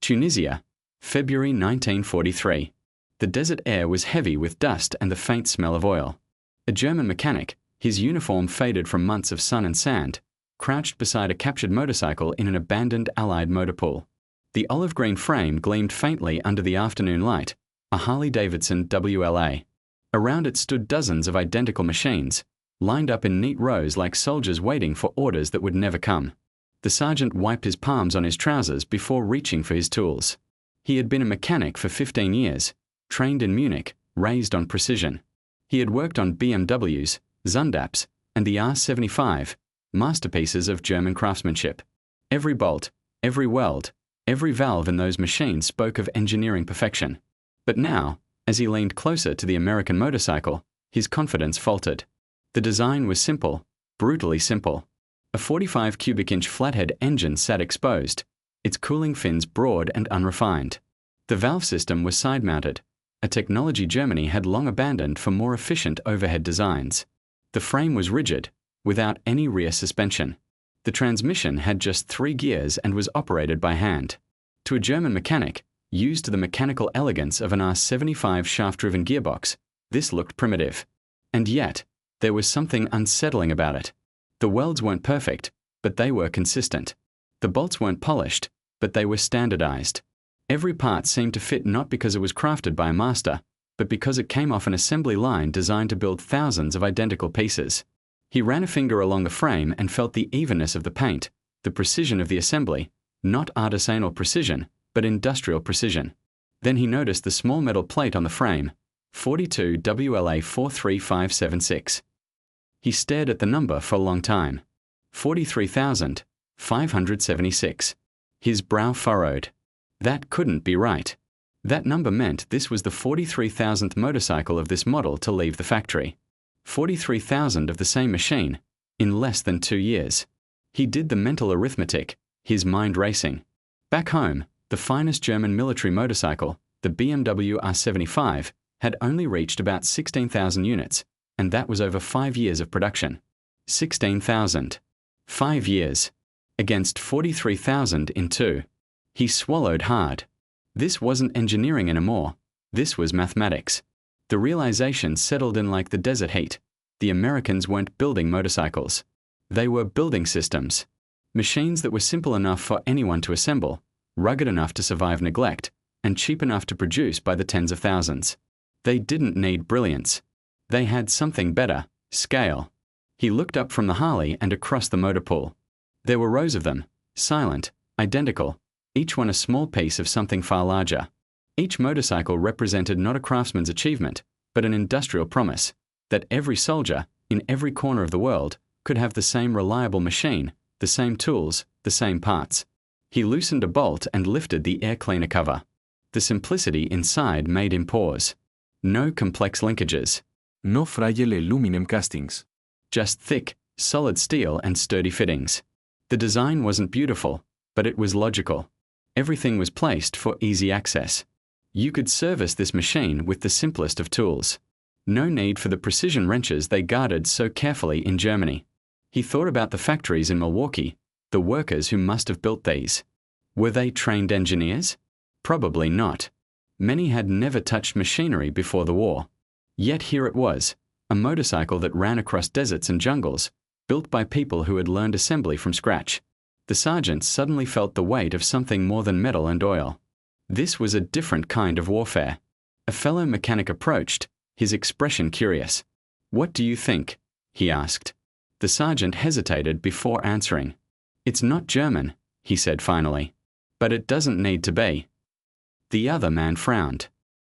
Tunisia, February 1943. The desert air was heavy with dust and the faint smell of oil. A German mechanic, his uniform faded from months of sun and sand, crouched beside a captured motorcycle in an abandoned Allied motor pool. The olive-green frame gleamed faintly under the afternoon light, a Harley Davidson WLA. Around it stood dozens of identical machines, lined up in neat rows like soldiers waiting for orders that would never come. The sergeant wiped his palms on his trousers before reaching for his tools. He had been a mechanic for 15 years, trained in Munich, raised on precision. He had worked on BMWs, Zundaps, and the R75, masterpieces of German craftsmanship. Every bolt, every weld, every valve in those machines spoke of engineering perfection. But now, as he leaned closer to the American motorcycle, his confidence faltered. The design was simple, brutally simple. A 45 cubic inch flathead engine sat exposed, its cooling fins broad and unrefined. The valve system was side-mounted, a technology Germany had long abandoned for more efficient overhead designs. The frame was rigid, without any rear suspension. The transmission had just 3 gears and was operated by hand. To a German mechanic, used to the mechanical elegance of an R75 shaft-driven gearbox, this looked primitive. And yet, there was something unsettling about it. The welds weren't perfect, but they were consistent. The bolts weren't polished, but they were standardized. Every part seemed to fit not because it was crafted by a master, but because it came off an assembly line designed to build thousands of identical pieces. He ran a finger along the frame and felt the evenness of the paint, the precision of the assembly, not artisanal precision, but industrial precision. Then he noticed the small metal plate on the frame, 42 WLA 43576. He stared at the number for a long time. 43,576. His brow furrowed. That couldn't be right. That number meant this was the 43,000th motorcycle of this model to leave the factory. 43,000 of the same machine, in less than 2 years. He did the mental arithmetic, his mind racing. Back home, the finest German military motorcycle, the BMW R75, had only reached about 16,000 units, and that was over 5 years of production. 16,000. 5 years. Against 43,000 in 2. He swallowed hard. This wasn't engineering anymore. This was mathematics. The realization settled in like the desert heat. The Americans weren't building motorcycles. They were building systems. Machines that were simple enough for anyone to assemble, rugged enough to survive neglect, and cheap enough to produce by the tens of thousands. They didn't need brilliance. They had something better, scale. He looked up from the Harley and across the motor pool. There were rows of them, silent, identical, each one a small piece of something far larger. Each motorcycle represented not a craftsman's achievement, but an industrial promise, that every soldier, in every corner of the world, could have the same reliable machine, the same tools, the same parts. He loosened a bolt and lifted the air cleaner cover. The simplicity inside made him pause. No complex linkages. No fragile aluminum castings. Just thick, solid steel and sturdy fittings. The design wasn't beautiful, but it was logical. Everything was placed for easy access. You could service this machine with the simplest of tools. No need for the precision wrenches they guarded so carefully in Germany. He thought about the factories in Milwaukee, the workers who must have built these. Were they trained engineers? Probably not. Many had never touched machinery before the war. Yet here it was, a motorcycle that ran across deserts and jungles, built by people who had learned assembly from scratch. The sergeant suddenly felt the weight of something more than metal and oil. This was a different kind of warfare. A fellow mechanic approached, his expression curious. "What do you think?" he asked. The sergeant hesitated before answering. "It's not German," he said finally. "But it doesn't need to be." The other man frowned.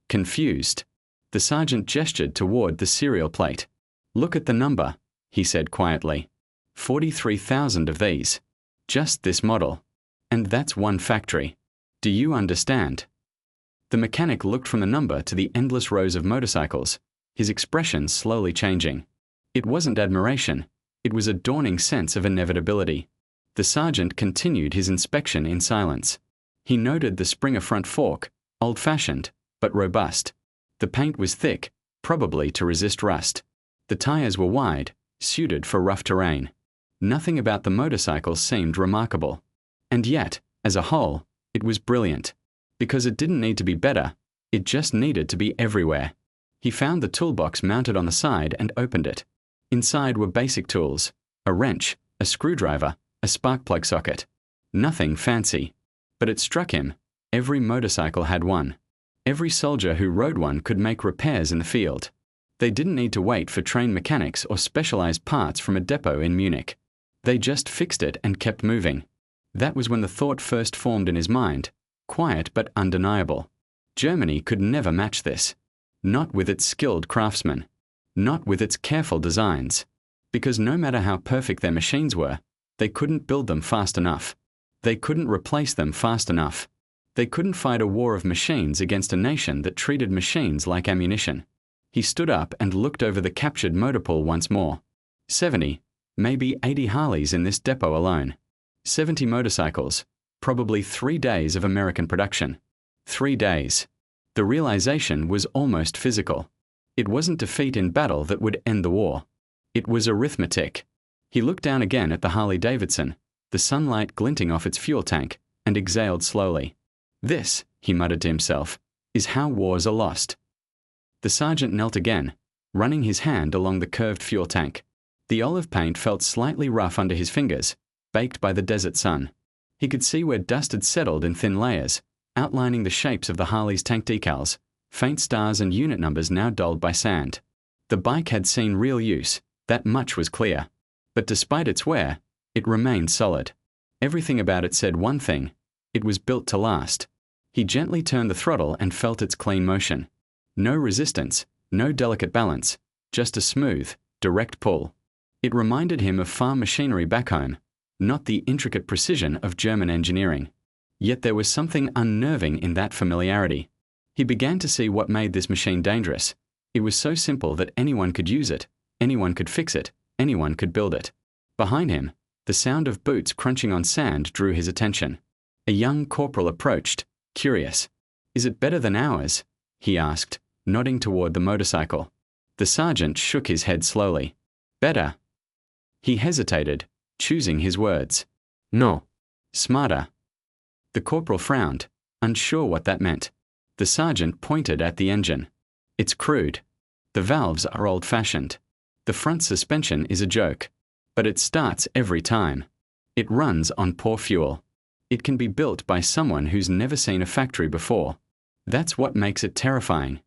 Confused. The sergeant gestured toward the serial plate. "Look at the number," he said quietly. 43,000 of these. Just this model. And that's one factory. Do you understand? The mechanic looked from the number to the endless rows of motorcycles, his expression slowly changing. It wasn't admiration. It was a dawning sense of inevitability. The sergeant continued his inspection in silence. He noted the Springer front fork, old-fashioned, but robust. The paint was thick, probably to resist rust. The tires were wide, suited for rough terrain. Nothing about the motorcycle seemed remarkable. And yet, as a whole, it was brilliant. Because it didn't need to be better, it just needed to be everywhere. He found the toolbox mounted on the side and opened it. Inside were basic tools: a wrench, a screwdriver, a spark plug socket. Nothing fancy. But it struck him, every motorcycle had one. Every soldier who rode one could make repairs in the field. They didn't need to wait for trained mechanics or specialized parts from a depot in Munich. They just fixed it and kept moving. That was when the thought first formed in his mind, quiet but undeniable. Germany could never match this. Not with its skilled craftsmen. Not with its careful designs. Because no matter how perfect their machines were, they couldn't build them fast enough. They couldn't replace them fast enough. They couldn't fight a war of machines against a nation that treated machines like ammunition. He stood up and looked over the captured motor pool once more. 70, maybe 80 Harleys in this depot alone. 70 motorcycles, probably 3 days of American production. 3 days. The realization was almost physical. It wasn't defeat in battle that would end the war. It was arithmetic. He looked down again at the Harley Davidson, the sunlight glinting off its fuel tank, and exhaled slowly. This, he muttered to himself, is how wars are lost. The sergeant knelt again, running his hand along the curved fuel tank. The olive paint felt slightly rough under his fingers, baked by the desert sun. He could see where dust had settled in thin layers, outlining the shapes of the Harley's tank decals, faint stars and unit numbers now dulled by sand. The bike had seen real use, that much was clear. But despite its wear, it remained solid. Everything about it said one thing: it was built to last. He gently turned the throttle and felt its clean motion. No resistance, no delicate balance, just a smooth, direct pull. It reminded him of farm machinery back home, not the intricate precision of German engineering. Yet there was something unnerving in that familiarity. He began to see what made this machine dangerous. It was so simple that anyone could use it, anyone could fix it, anyone could build it. Behind him, the sound of boots crunching on sand drew his attention. A young corporal approached, curious. "Is it better than ours?" he asked, nodding toward the motorcycle. The sergeant shook his head slowly. "Better." He hesitated, choosing his words. "No." "Smarter." The corporal frowned, unsure what that meant. The sergeant pointed at the engine. "It's crude. The valves are old-fashioned. The front suspension is a joke. But it starts every time. It runs on poor fuel. It can be built by someone who's never seen a factory before. That's what makes it terrifying."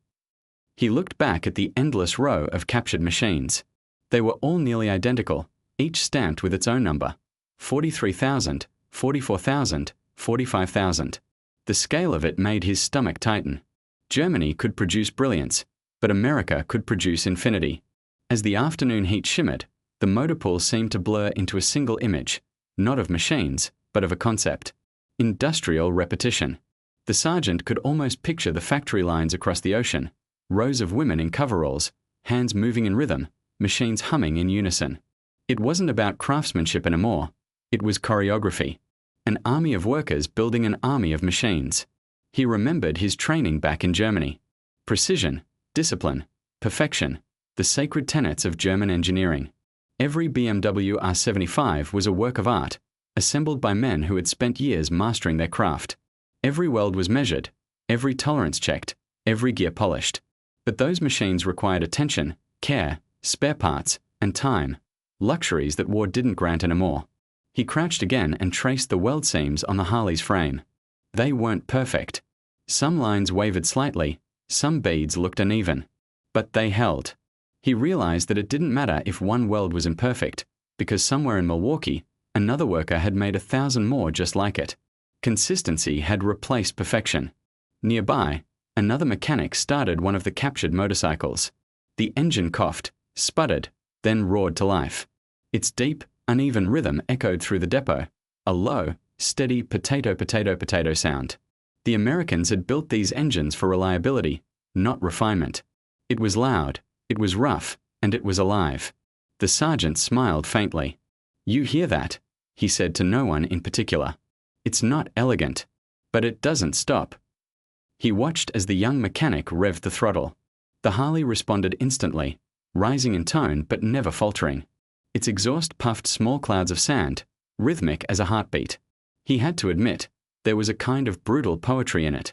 He looked back at the endless row of captured machines. They were all nearly identical, each stamped with its own number. 43,000, 44,000, 45,000. The scale of it made his stomach tighten. Germany could produce brilliance, but America could produce infinity. As the afternoon heat shimmered, the motor pool seemed to blur into a single image, not of machines, but of a concept. Industrial repetition. The sergeant could almost picture the factory lines across the ocean, rows of women in coveralls, hands moving in rhythm, machines humming in unison. It wasn't about craftsmanship anymore. It was choreography. An army of workers building an army of machines. He remembered his training back in Germany. Precision, discipline, perfection, the sacred tenets of German engineering. Every BMW R75 was a work of art, assembled by men who had spent years mastering their craft. Every weld was measured, every tolerance checked, every gear polished. But those machines required attention, care, spare parts, and time, luxuries that war didn't grant anymore. He crouched again and traced the weld seams on the Harley's frame. They weren't perfect. Some lines wavered slightly, some beads looked uneven. But they held. He realized that it didn't matter if one weld was imperfect, because somewhere in Milwaukee, another worker had made 1,000 more just like it. Consistency had replaced perfection. Nearby, another mechanic started one of the captured motorcycles. The engine coughed, sputtered, then roared to life. Its deep, uneven rhythm echoed through the depot, a low, steady potato-potato-potato sound. The Americans had built these engines for reliability, not refinement. It was loud, it was rough, and it was alive. The sergeant smiled faintly. "You hear that?" he said to no one in particular. "It's not elegant, but it doesn't stop." He watched as the young mechanic revved the throttle. The Harley responded instantly, rising in tone but never faltering. Its exhaust puffed small clouds of sand, rhythmic as a heartbeat. He had to admit, there was a kind of brutal poetry in it.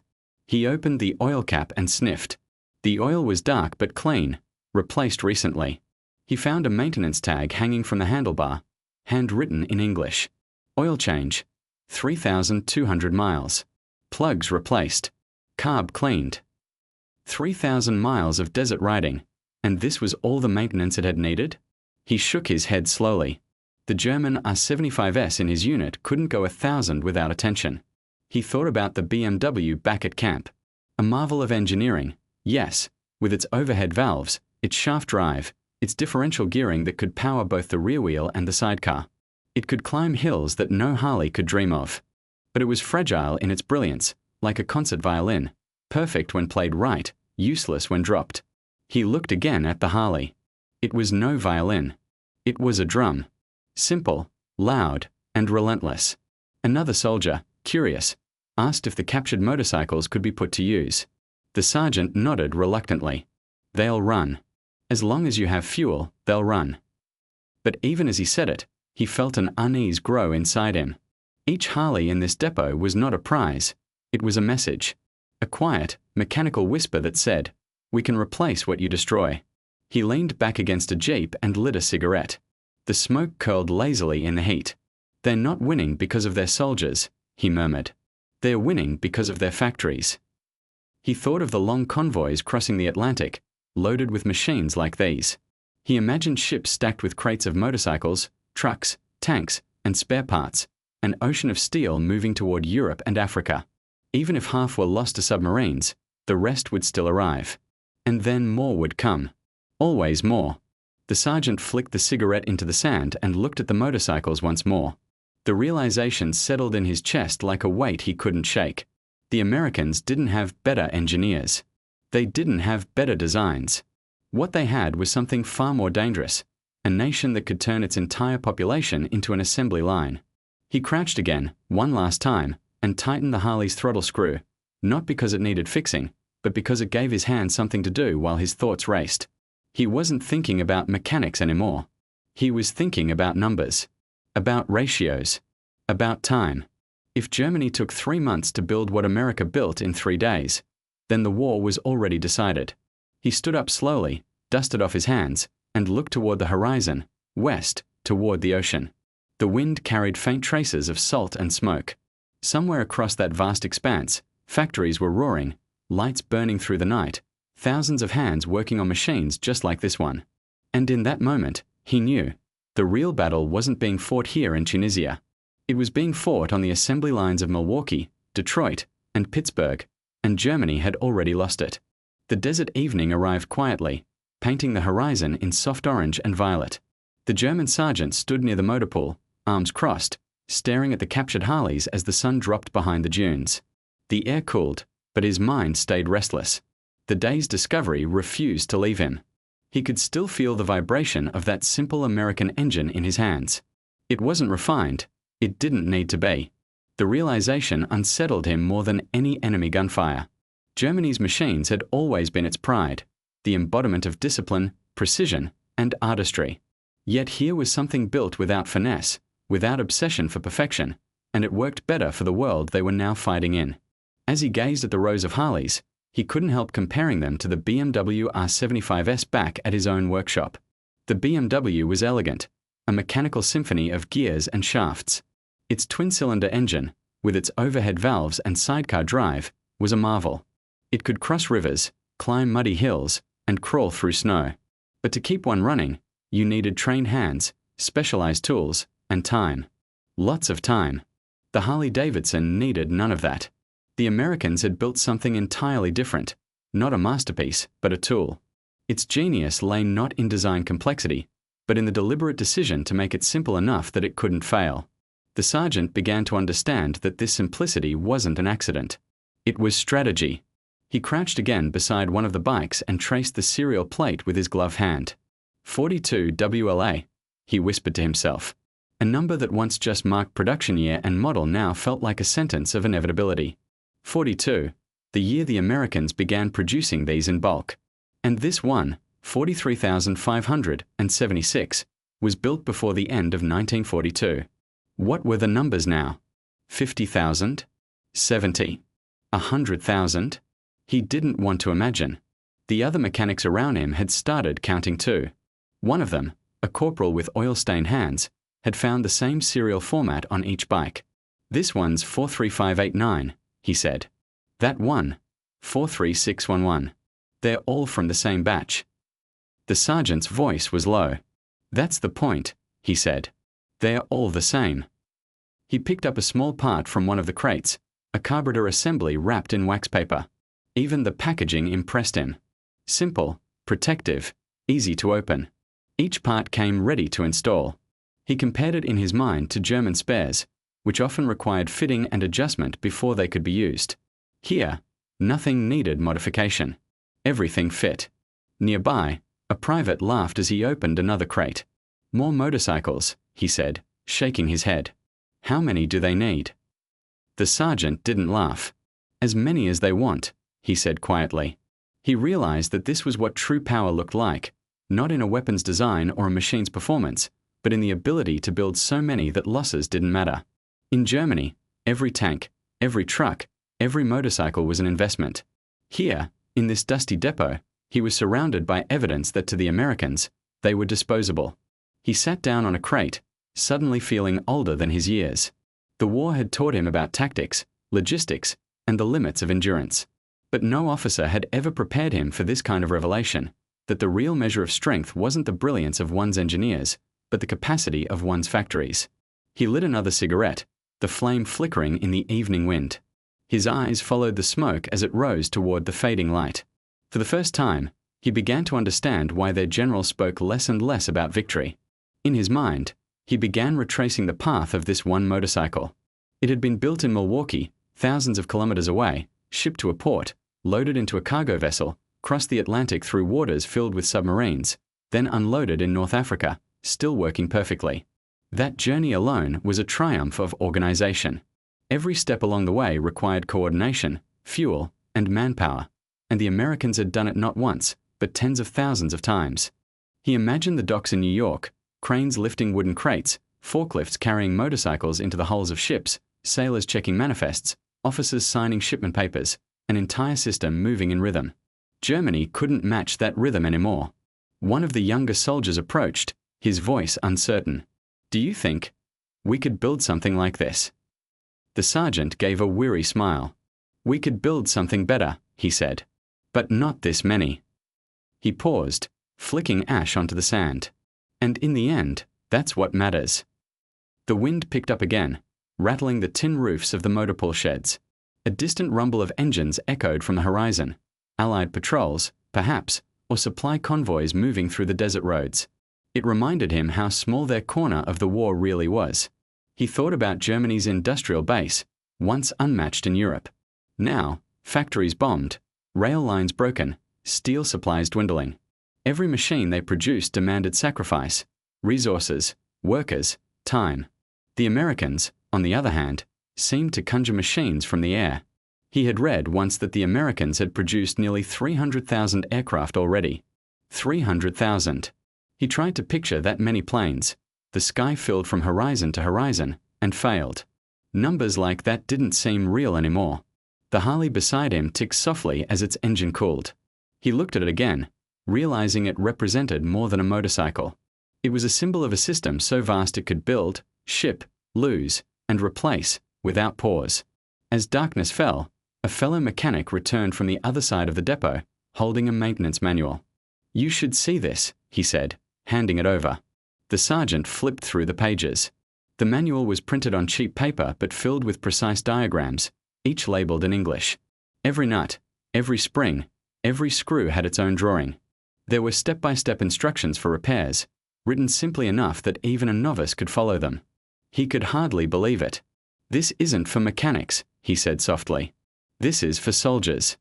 He opened the oil cap and sniffed. The oil was dark but clean, replaced recently. He found a maintenance tag hanging from the handlebar, handwritten in English. Oil change, 3,200 miles. Plugs replaced. Carb cleaned. 3,000 miles of desert riding, and this was all the maintenance it had needed? He shook his head slowly. The German R75S in his unit couldn't go 1,000 without attention. He thought about the BMW back at camp. A marvel of engineering, yes, with its overhead valves, its shaft drive, its differential gearing that could power both the rear wheel and the sidecar. It could climb hills that no Harley could dream of. But it was fragile in its brilliance, like a concert violin, perfect when played right, useless when dropped. He looked again at the Harley. It was no violin. It was a drum. Simple, loud, and relentless. Another soldier, curious, asked if the captured motorcycles could be put to use. The sergeant nodded reluctantly. They'll run. As long as you have fuel, they'll run. But even as he said it, he felt an unease grow inside him. Each Harley in this depot was not a prize. It was a message. A quiet, mechanical whisper that said, "We can replace what you destroy." He leaned back against a jeep and lit a cigarette. The smoke curled lazily in the heat. "They're not winning because of their soldiers," he murmured. "They're winning because of their factories." He thought of the long convoys crossing the Atlantic, loaded with machines like these. He imagined ships stacked with crates of motorcycles, trucks, tanks, and spare parts, an ocean of steel moving toward Europe and Africa. Even if half were lost to submarines, the rest would still arrive. And then more would come. Always more. The sergeant flicked the cigarette into the sand and looked at the motorcycles once more. The realization settled in his chest like a weight he couldn't shake. The Americans didn't have better engineers. They didn't have better designs. What they had was something far more dangerous, a nation that could turn its entire population into an assembly line. He crouched again, one last time, and tightened the Harley's throttle screw, not because it needed fixing, but because it gave his hand something to do while his thoughts raced. He wasn't thinking about mechanics anymore. He was thinking about numbers, about ratios, about time. If Germany took 3 months to build what America built in 3 days, then the war was already decided. He stood up slowly, dusted off his hands, and looked toward the horizon, west, toward the ocean. The wind carried faint traces of salt and smoke. Somewhere across that vast expanse, factories were roaring, lights burning through the night, thousands of hands working on machines just like this one. And in that moment, he knew, the real battle wasn't being fought here in Tunisia. It was being fought on the assembly lines of Milwaukee, Detroit, and Pittsburgh, and Germany had already lost it. The desert evening arrived quietly, painting the horizon in soft orange and violet. The German sergeant stood near the motor pool, arms crossed, staring at the captured Harleys as the sun dropped behind the dunes. The air cooled, but his mind stayed restless. The day's discovery refused to leave him. He could still feel the vibration of that simple American engine in his hands. It wasn't refined. It didn't need to be. The realization unsettled him more than any enemy gunfire. Germany's machines had always been its pride, the embodiment of discipline, precision, and artistry. Yet here was something built without finesse, without obsession for perfection, and it worked better for the world they were now fighting in. As he gazed at the rows of Harleys, he couldn't help comparing them to the BMW R75S back at his own workshop. The BMW was elegant, a mechanical symphony of gears and shafts. Its twin-cylinder engine, with its overhead valves and sidecar drive, was a marvel. It could cross rivers, climb muddy hills, and crawl through snow. But to keep one running, you needed trained hands, specialized tools, and time. Lots of time. The Harley Davidson needed none of that. The Americans had built something entirely different, not a masterpiece, but a tool. Its genius lay not in design complexity, but in the deliberate decision to make it simple enough that it couldn't fail. The sergeant began to understand that this simplicity wasn't an accident. It was strategy. He crouched again beside one of the bikes and traced the serial plate with his gloved hand. 42 WLA, he whispered to himself. A number that once just marked production year and model now felt like a sentence of inevitability. 42, the year the Americans began producing these in bulk. And this one, 43,576, was built before the end of 1942. What were the numbers now? 50,000? 70. 100,000? He didn't want to imagine. The other mechanics around him had started counting too. One of them, a corporal with oil-stained hands, had found the same serial format on each bike. "This one's 43589, he said. "That one, 43611. They're all from the same batch." The sergeant's voice was low. "That's the point," he said. "They're all the same." He picked up a small part from one of the crates, a carburetor assembly wrapped in wax paper. Even the packaging impressed him. Simple, protective, easy to open. Each part came ready to install. He compared it in his mind to German spares, which often required fitting and adjustment before they could be used. Here, nothing needed modification. Everything fit. Nearby, a private laughed as he opened another crate. "More motorcycles," he said, shaking his head. "How many do they need?" The sergeant didn't laugh. "As many as they want," he said quietly. He realized that this was what true power looked like, not in a weapon's design or a machine's performance, but in the ability to build so many that losses didn't matter. In Germany, every tank, every truck, every motorcycle was an investment. Here, in this dusty depot, he was surrounded by evidence that to the Americans, they were disposable. He sat down on a crate, suddenly feeling older than his years. The war had taught him about tactics, logistics, and the limits of endurance. But no officer had ever prepared him for this kind of revelation, that the real measure of strength wasn't the brilliance of one's engineers, but the capacity of one's factories. He lit another cigarette, the flame flickering in the evening wind. His eyes followed the smoke as it rose toward the fading light. For the first time, he began to understand why their general spoke less and less about victory. In his mind, he began retracing the path of this one motorcycle. It had been built in Milwaukee, thousands of kilometers away, shipped to a port, loaded into a cargo vessel, crossed the Atlantic through waters filled with submarines, then unloaded in North Africa, still working perfectly. That journey alone was a triumph of organization. Every step along the way required coordination, fuel, and manpower, and the Americans had done it not once, but tens of thousands of times. He imagined the docks in New York, cranes lifting wooden crates, forklifts carrying motorcycles into the hulls of ships, sailors checking manifests, officers signing shipment papers, an entire system moving in rhythm. Germany couldn't match that rhythm anymore. One of the younger soldiers approached, his voice uncertain. "Do you think we could build something like this?" The sergeant gave a weary smile. "We could build something better," he said. "But not this many." He paused, flicking ash onto the sand. "And in the end, that's what matters." The wind picked up again, rattling the tin roofs of the motor pool sheds. A distant rumble of engines echoed from the horizon. Allied patrols, perhaps, or supply convoys moving through the desert roads. It reminded him how small their corner of the war really was. He thought about Germany's industrial base, once unmatched in Europe. Now, factories bombed, rail lines broken, steel supplies dwindling. Every machine they produced demanded sacrifice, resources, workers, time. The Americans, on the other hand, seemed to conjure machines from the air. He had read once that the Americans had produced nearly 300,000 aircraft already. 300,000. He tried to picture that many planes, the sky filled from horizon to horizon, and failed. Numbers like that didn't seem real anymore. The Harley beside him ticked softly as its engine cooled. He looked at it again, realizing it represented more than a motorcycle. It was a symbol of a system so vast it could build, ship, lose, and replace without pause. As darkness fell, a fellow mechanic returned from the other side of the depot, holding a maintenance manual. "You should see this," he said, handing it over. The sergeant flipped through the pages. The manual was printed on cheap paper but filled with precise diagrams, each labeled in English. Every nut, every spring, every screw had its own drawing. There were step-by-step instructions for repairs, written simply enough that even a novice could follow them. He could hardly believe it. "This isn't for mechanics," he said softly. "This is for soldiers."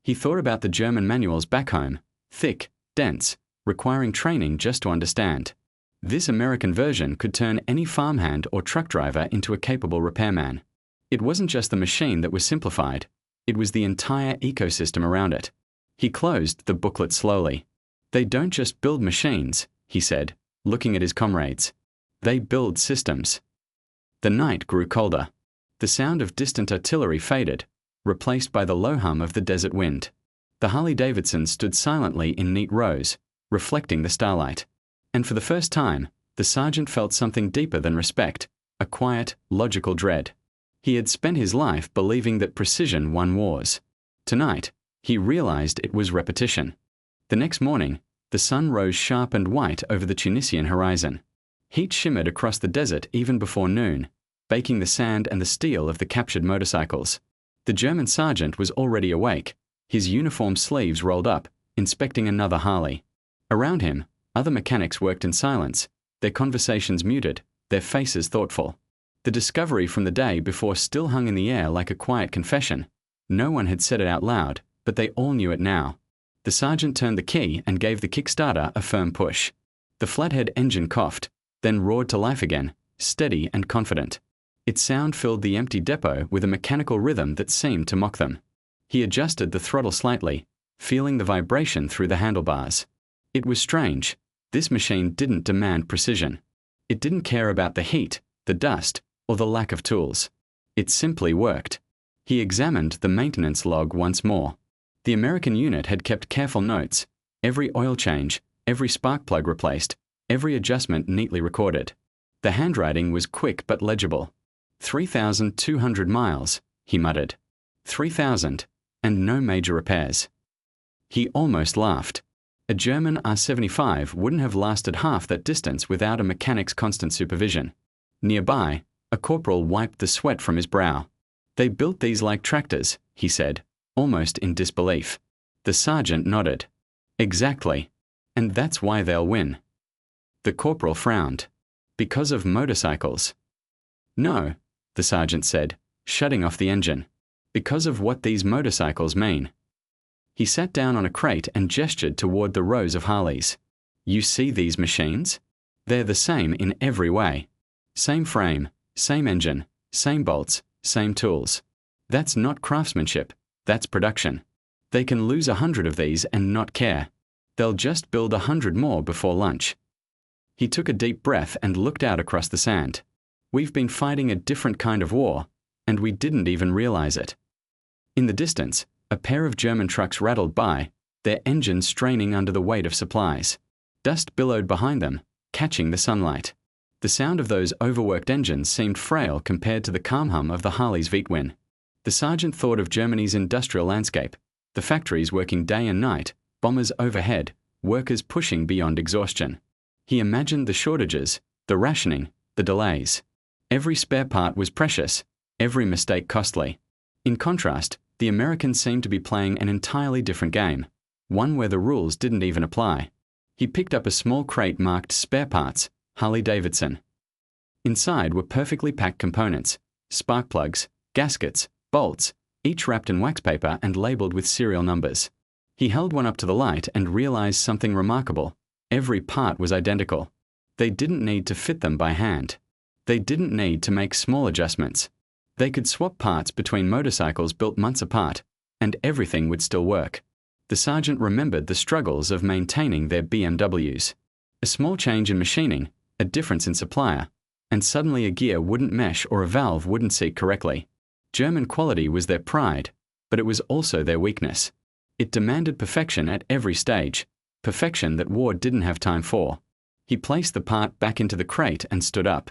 He thought about the German manuals back home, thick, dense, requiring training just to understand. This American version could turn any farmhand or truck driver into a capable repairman. It wasn't just the machine that was simplified, it was the entire ecosystem around it. He closed the booklet slowly. "They don't just build machines," he said, looking at his comrades. "They build systems." The night grew colder. The sound of distant artillery faded, replaced by the low hum of the desert wind. The Harley Davidson stood silently in neat rows, reflecting the starlight. And for the first time, the sergeant felt something deeper than respect, a quiet, logical dread. He had spent his life believing that precision won wars. Tonight, he realized it was repetition. The next morning, the sun rose sharp and white over the Tunisian horizon. Heat shimmered across the desert even before noon, baking the sand and the steel of the captured motorcycles. The German sergeant was already awake, his uniform sleeves rolled up, inspecting another Harley. Around him, other mechanics worked in silence, their conversations muted, their faces thoughtful. The discovery from the day before still hung in the air like a quiet confession. No one had said it out loud, but they all knew it now. The sergeant turned the key and gave the kickstarter a firm push. The flathead engine coughed, then roared to life again, steady and confident. Its sound filled the empty depot with a mechanical rhythm that seemed to mock them. He adjusted the throttle slightly, feeling the vibration through the handlebars. It was strange. This machine didn't demand precision. It didn't care about the heat, the dust, or the lack of tools. It simply worked. He examined the maintenance log once more. The American unit had kept careful notes, every oil change, every spark plug replaced, every adjustment neatly recorded. The handwriting was quick but legible. 3,200 miles, he muttered. 3,000, and no major repairs. He almost laughed. A German R-75 wouldn't have lasted half that distance without a mechanic's constant supervision. Nearby, a corporal wiped the sweat from his brow. They built these like tractors, he said, almost in disbelief. The sergeant nodded. Exactly. And that's why they'll win. The corporal frowned. Because of motorcycles. No, the sergeant said, shutting off the engine. Because of what these motorcycles mean. He sat down on a crate and gestured toward the rows of Harleys. You see these machines? They're the same in every way. Same frame, same engine, same bolts, same tools. That's not craftsmanship, that's production. They can lose 100 of these and not care. They'll just build 100 more before lunch. He took a deep breath and looked out across the sand. We've been fighting a different kind of war, and we didn't even realize it. In the distance, a pair of German trucks rattled by, their engines straining under the weight of supplies. Dust billowed behind them, catching the sunlight. The sound of those overworked engines seemed frail compared to the calm hum of the Harley's Vitwin. The sergeant thought of Germany's industrial landscape, the factories working day and night, bombers overhead, workers pushing beyond exhaustion. He imagined the shortages, the rationing, the delays. Every spare part was precious, every mistake costly. In contrast, the Americans seemed to be playing an entirely different game, one where the rules didn't even apply. He picked up a small crate marked Spare Parts, Harley Davidson. Inside were perfectly packed components, spark plugs, gaskets, bolts, each wrapped in wax paper and labeled with serial numbers. He held one up to the light and realized something remarkable. Every part was identical. They didn't need to fit them by hand. They didn't need to make small adjustments. They could swap parts between motorcycles built months apart, and everything would still work. The sergeant remembered the struggles of maintaining their BMWs. A small change in machining, a difference in supplier, and suddenly a gear wouldn't mesh or a valve wouldn't seat correctly. German quality was their pride, but it was also their weakness. It demanded perfection at every stage, perfection that war didn't have time for. He placed the part back into the crate and stood up.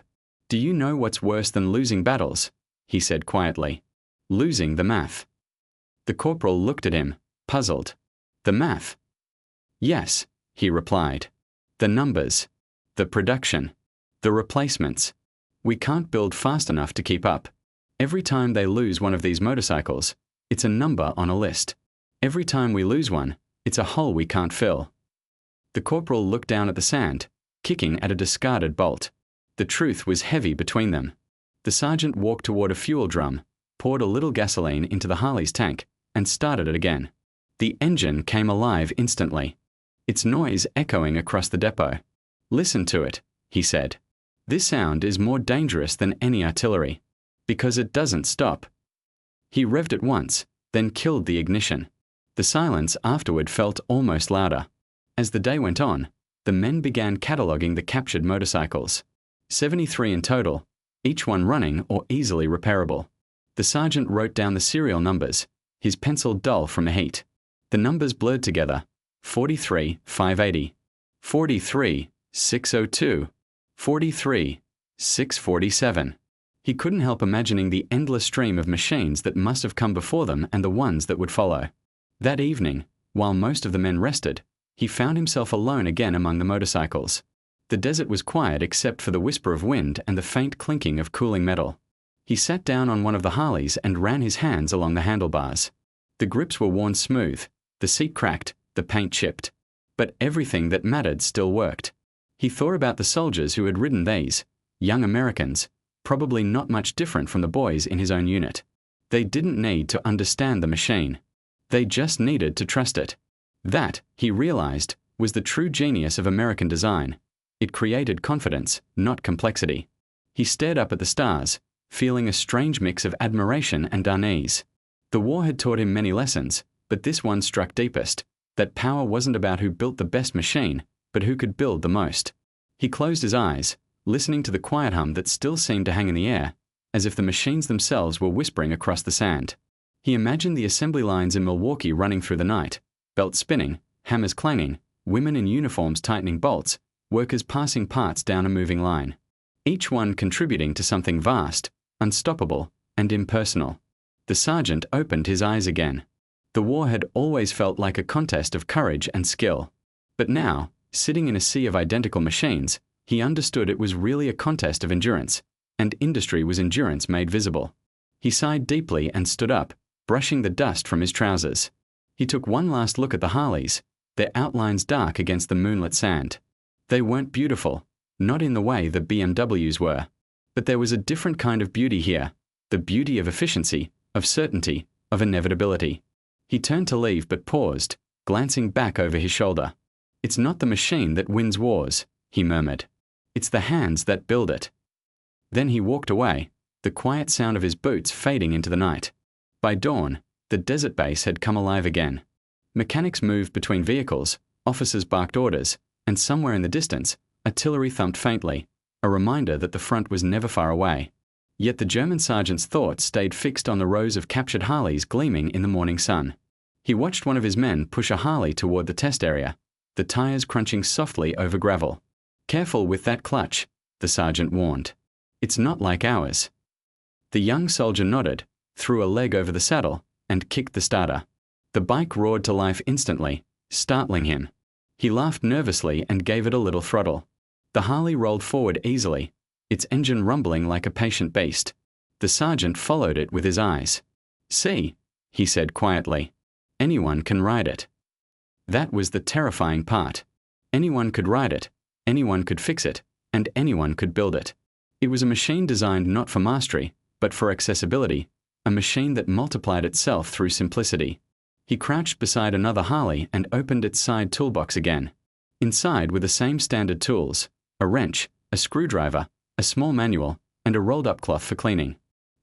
Do you know what's worse than losing battles? He said quietly. Losing the math. The corporal looked at him, puzzled. The math? Yes, he replied. The numbers. The production. The replacements. We can't build fast enough to keep up. Every time they lose one of these motorcycles, it's a number on a list. Every time we lose one, it's a hole we can't fill. The corporal looked down at the sand, kicking at a discarded bolt. The truth was heavy between them. The sergeant walked toward a fuel drum, poured a little gasoline into the Harley's tank, and started it again. The engine came alive instantly, its noise echoing across the depot. Listen to it, he said. This sound is more dangerous than any artillery, because it doesn't stop. He revved it once, then killed the ignition. The silence afterward felt almost louder. As the day went on, the men began cataloguing the captured motorcycles. 73 in total, each one running or easily repairable. The sergeant wrote down the serial numbers, his pencil dull from the heat. The numbers blurred together: 43, 580, 43, 602, 43, 647. He couldn't help imagining the endless stream of machines that must have come before them and the ones that would follow. That evening, while most of the men rested, he found himself alone again among the motorcycles. The desert was quiet except for the whisper of wind and the faint clinking of cooling metal. He sat down on one of the Harleys and ran his hands along the handlebars. The grips were worn smooth, the seat cracked, the paint chipped. But everything that mattered still worked. He thought about the soldiers who had ridden these, young Americans, probably not much different from the boys in his own unit. They didn't need to understand the machine. They just needed to trust it. That, he realized, was the true genius of American design. It created confidence, not complexity. He stared up at the stars, feeling a strange mix of admiration and unease. The war had taught him many lessons, but this one struck deepest, that power wasn't about who built the best machine, but who could build the most. He closed his eyes, listening to the quiet hum that still seemed to hang in the air, as if the machines themselves were whispering across the sand. He imagined the assembly lines in Milwaukee running through the night, belts spinning, hammers clanging, women in uniforms tightening bolts, workers passing parts down a moving line. Each one contributing to something vast, unstoppable, and impersonal. The sergeant opened his eyes again. The war had always felt like a contest of courage and skill. But now, sitting in a sea of identical machines, he understood it was really a contest of endurance, and industry was endurance made visible. He sighed deeply and stood up, brushing the dust from his trousers. He took one last look at the Harleys, their outlines dark against the moonlit sand. They weren't beautiful, not in the way the BMWs were. But there was a different kind of beauty here, the beauty of efficiency, of certainty, of inevitability. He turned to leave but paused, glancing back over his shoulder. "It's not the machine that wins wars," he murmured. "It's the hands that build it." Then he walked away, the quiet sound of his boots fading into the night. By dawn, the desert base had come alive again. Mechanics moved between vehicles, officers barked orders, and somewhere in the distance, artillery thumped faintly, a reminder that the front was never far away. Yet the German sergeant's thoughts stayed fixed on the rows of captured Harleys gleaming in the morning sun. He watched one of his men push a Harley toward the test area, the tires crunching softly over gravel. "Careful with that clutch," the sergeant warned. "It's not like ours." The young soldier nodded, threw a leg over the saddle, and kicked the starter. The bike roared to life instantly, startling him. He laughed nervously and gave it a little throttle. The Harley rolled forward easily, its engine rumbling like a patient beast. The sergeant followed it with his eyes. "See," he said quietly. "Anyone can ride it." That was the terrifying part. Anyone could ride it, anyone could fix it, and anyone could build it. It was a machine designed not for mastery, but for accessibility, a machine that multiplied itself through simplicity. He crouched beside another Harley and opened its side toolbox again. Inside were the same standard tools: a wrench, a screwdriver, a small manual, and a rolled-up cloth for cleaning.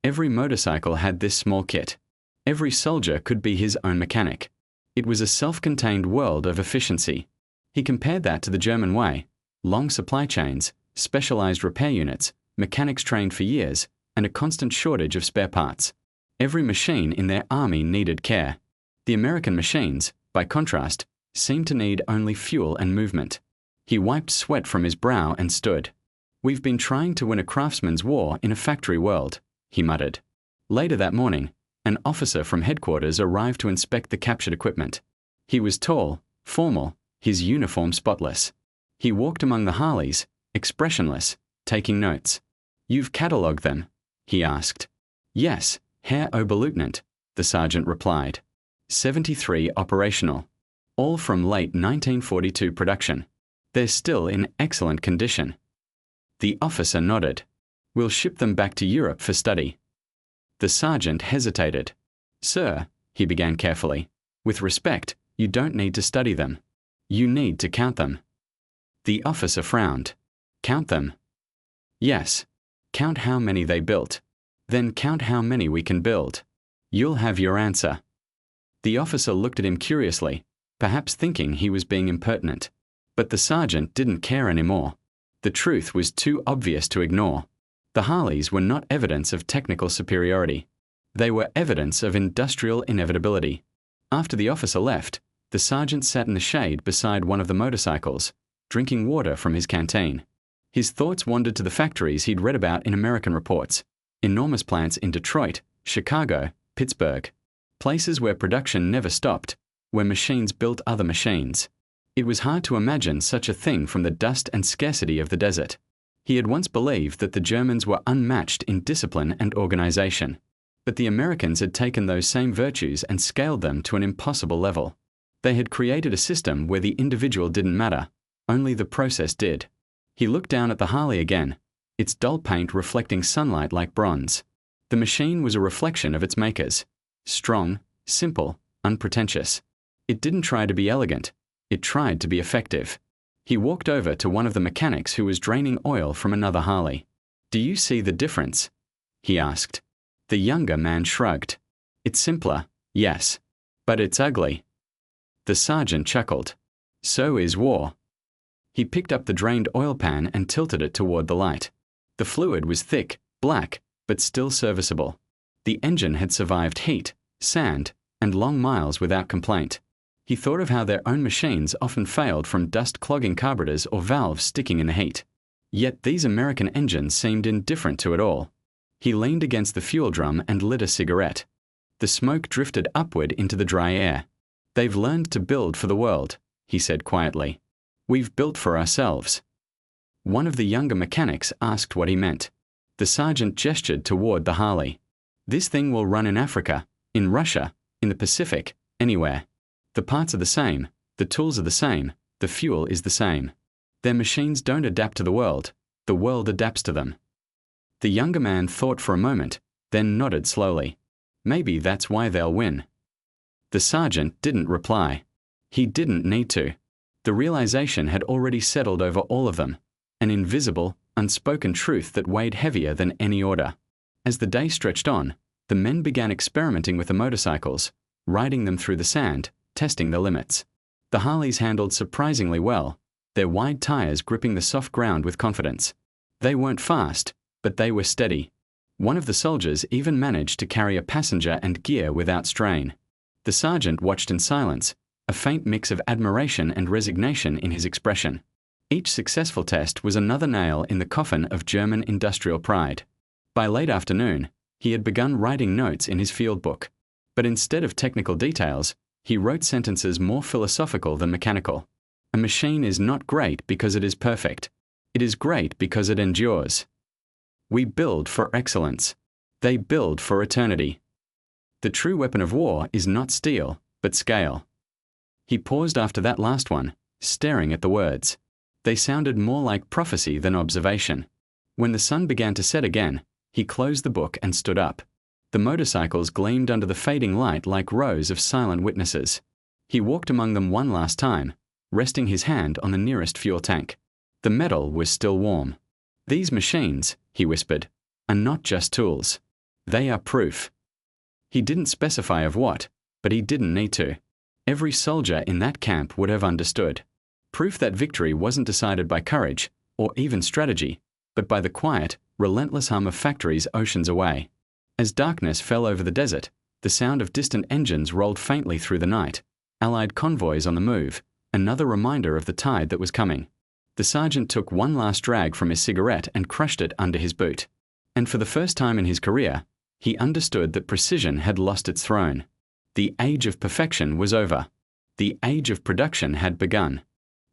Every motorcycle had this small kit. Every soldier could be his own mechanic. It was a self-contained world of efficiency. He compared that to the German way: long supply chains, specialized repair units, mechanics trained for years, and a constant shortage of spare parts. Every machine in their army needed care. The American machines, by contrast, seemed to need only fuel and movement. He wiped sweat from his brow and stood. "We've been trying to win a craftsman's war in a factory world," he muttered. Later that morning, an officer from headquarters arrived to inspect the captured equipment. He was tall, formal, his uniform spotless. He walked among the Harleys, expressionless, taking notes. "You've catalogued them?" he asked. "Yes, Herr Oberleutnant," the sergeant replied. 73 operational. All from late 1942 production. They're still in excellent condition. The officer nodded. "We'll ship them back to Europe for study." The sergeant hesitated. "Sir," he began carefully, "with respect, you don't need to study them. You need to count them." The officer frowned. "Count them?" "Yes. Count how many they built. Then count how many we can build. You'll have your answer." The officer looked at him curiously, perhaps thinking he was being impertinent. But the sergeant didn't care anymore. The truth was too obvious to ignore. The Harleys were not evidence of technical superiority. They were evidence of industrial inevitability. After the officer left, the sergeant sat in the shade beside one of the motorcycles, drinking water from his canteen. His thoughts wandered to the factories he'd read about in American reports, enormous plants in Detroit, Chicago, Pittsburgh, places where production never stopped, where machines built other machines. It was hard to imagine such a thing from the dust and scarcity of the desert. He had once believed that the Germans were unmatched in discipline and organization, but the Americans had taken those same virtues and scaled them to an impossible level. They had created a system where the individual didn't matter, only the process did. He looked down at the Harley again, its dull paint reflecting sunlight like bronze. The machine was a reflection of its makers. Strong, simple, unpretentious. It didn't try to be elegant. It tried to be effective. He walked over to one of the mechanics who was draining oil from another Harley. "Do you see the difference?" he asked. The younger man shrugged. "It's simpler, yes. But it's ugly." The sergeant chuckled. "So is war." He picked up the drained oil pan and tilted it toward the light. The fluid was thick, black, but still serviceable. The engine had survived heat, sand, and long miles without complaint. He thought of how their own machines often failed from dust-clogging carburetors or valves sticking in the heat. Yet these American engines seemed indifferent to it all. He leaned against the fuel drum and lit a cigarette. The smoke drifted upward into the dry air. "They've learned to build for the world," he said quietly. "We've built for ourselves." One of the younger mechanics asked what he meant. The sergeant gestured toward the Harley. "This thing will run in Africa, in Russia, in the Pacific, anywhere. The parts are the same, the tools are the same, the fuel is the same. Their machines don't adapt to the world adapts to them." The younger man thought for a moment, then nodded slowly. "Maybe that's why they'll win." The sergeant didn't reply. He didn't need to. The realization had already settled over all of them, an invisible, unspoken truth that weighed heavier than any order. As the day stretched on, the men began experimenting with the motorcycles, riding them through the sand, testing the limits. The Harleys handled surprisingly well, their wide tires gripping the soft ground with confidence. They weren't fast, but they were steady. One of the soldiers even managed to carry a passenger and gear without strain. The sergeant watched in silence, a faint mix of admiration and resignation in his expression. Each successful test was another nail in the coffin of German industrial pride. By late afternoon, he had begun writing notes in his field book. But instead of technical details, he wrote sentences more philosophical than mechanical. A machine is not great because it is perfect. It is great because it endures. We build for excellence. They build for eternity. The true weapon of war is not steel, but scale. He paused after that last one, staring at the words. They sounded more like prophecy than observation. When the sun began to set again, he closed the book and stood up. The motorcycles gleamed under the fading light like rows of silent witnesses. He walked among them one last time, resting his hand on the nearest fuel tank. The metal was still warm. "These machines," he whispered, "are not just tools. They are proof." He didn't specify of what, but he didn't need to. Every soldier in that camp would have understood. Proof that victory wasn't decided by courage, or even strategy, but by the quiet, relentless hum of factories oceans away. As darkness fell over the desert, the sound of distant engines rolled faintly through the night, Allied convoys on the move, another reminder of the tide that was coming. The sergeant took one last drag from his cigarette and crushed it under his boot. And for the first time in his career, he understood that precision had lost its throne. The age of perfection was over. The age of production had begun.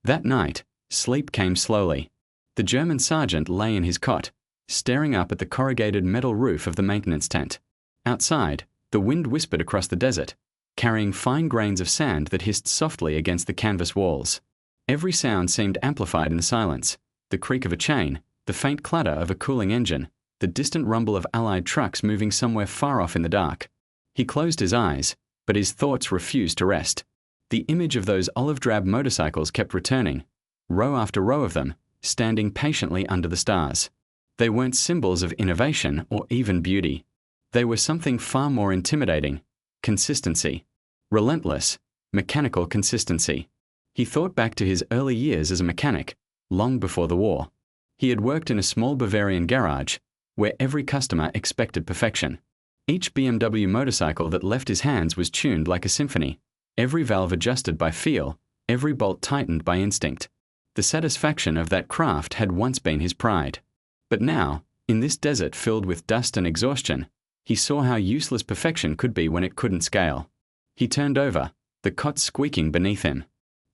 That night, sleep came slowly. The German sergeant lay in his cot, staring up at the corrugated metal roof of the maintenance tent. Outside, the wind whispered across the desert, carrying fine grains of sand that hissed softly against the canvas walls. Every sound seemed amplified in the silence: the creak of a chain, the faint clatter of a cooling engine, the distant rumble of Allied trucks moving somewhere far off in the dark. He closed his eyes, but his thoughts refused to rest. The image of those olive-drab motorcycles kept returning, row after row of them, standing patiently under the stars. They weren't symbols of innovation or even beauty. They were something far more intimidating: consistency. Relentless, mechanical consistency. He thought back to his early years as a mechanic, long before the war. He had worked in a small Bavarian garage, where every customer expected perfection. Each BMW motorcycle that left his hands was tuned like a symphony, every valve adjusted by feel, every bolt tightened by instinct. The satisfaction of that craft had once been his pride. But now, in this desert filled with dust and exhaustion, he saw how useless perfection could be when it couldn't scale. He turned over, the cot squeaking beneath him.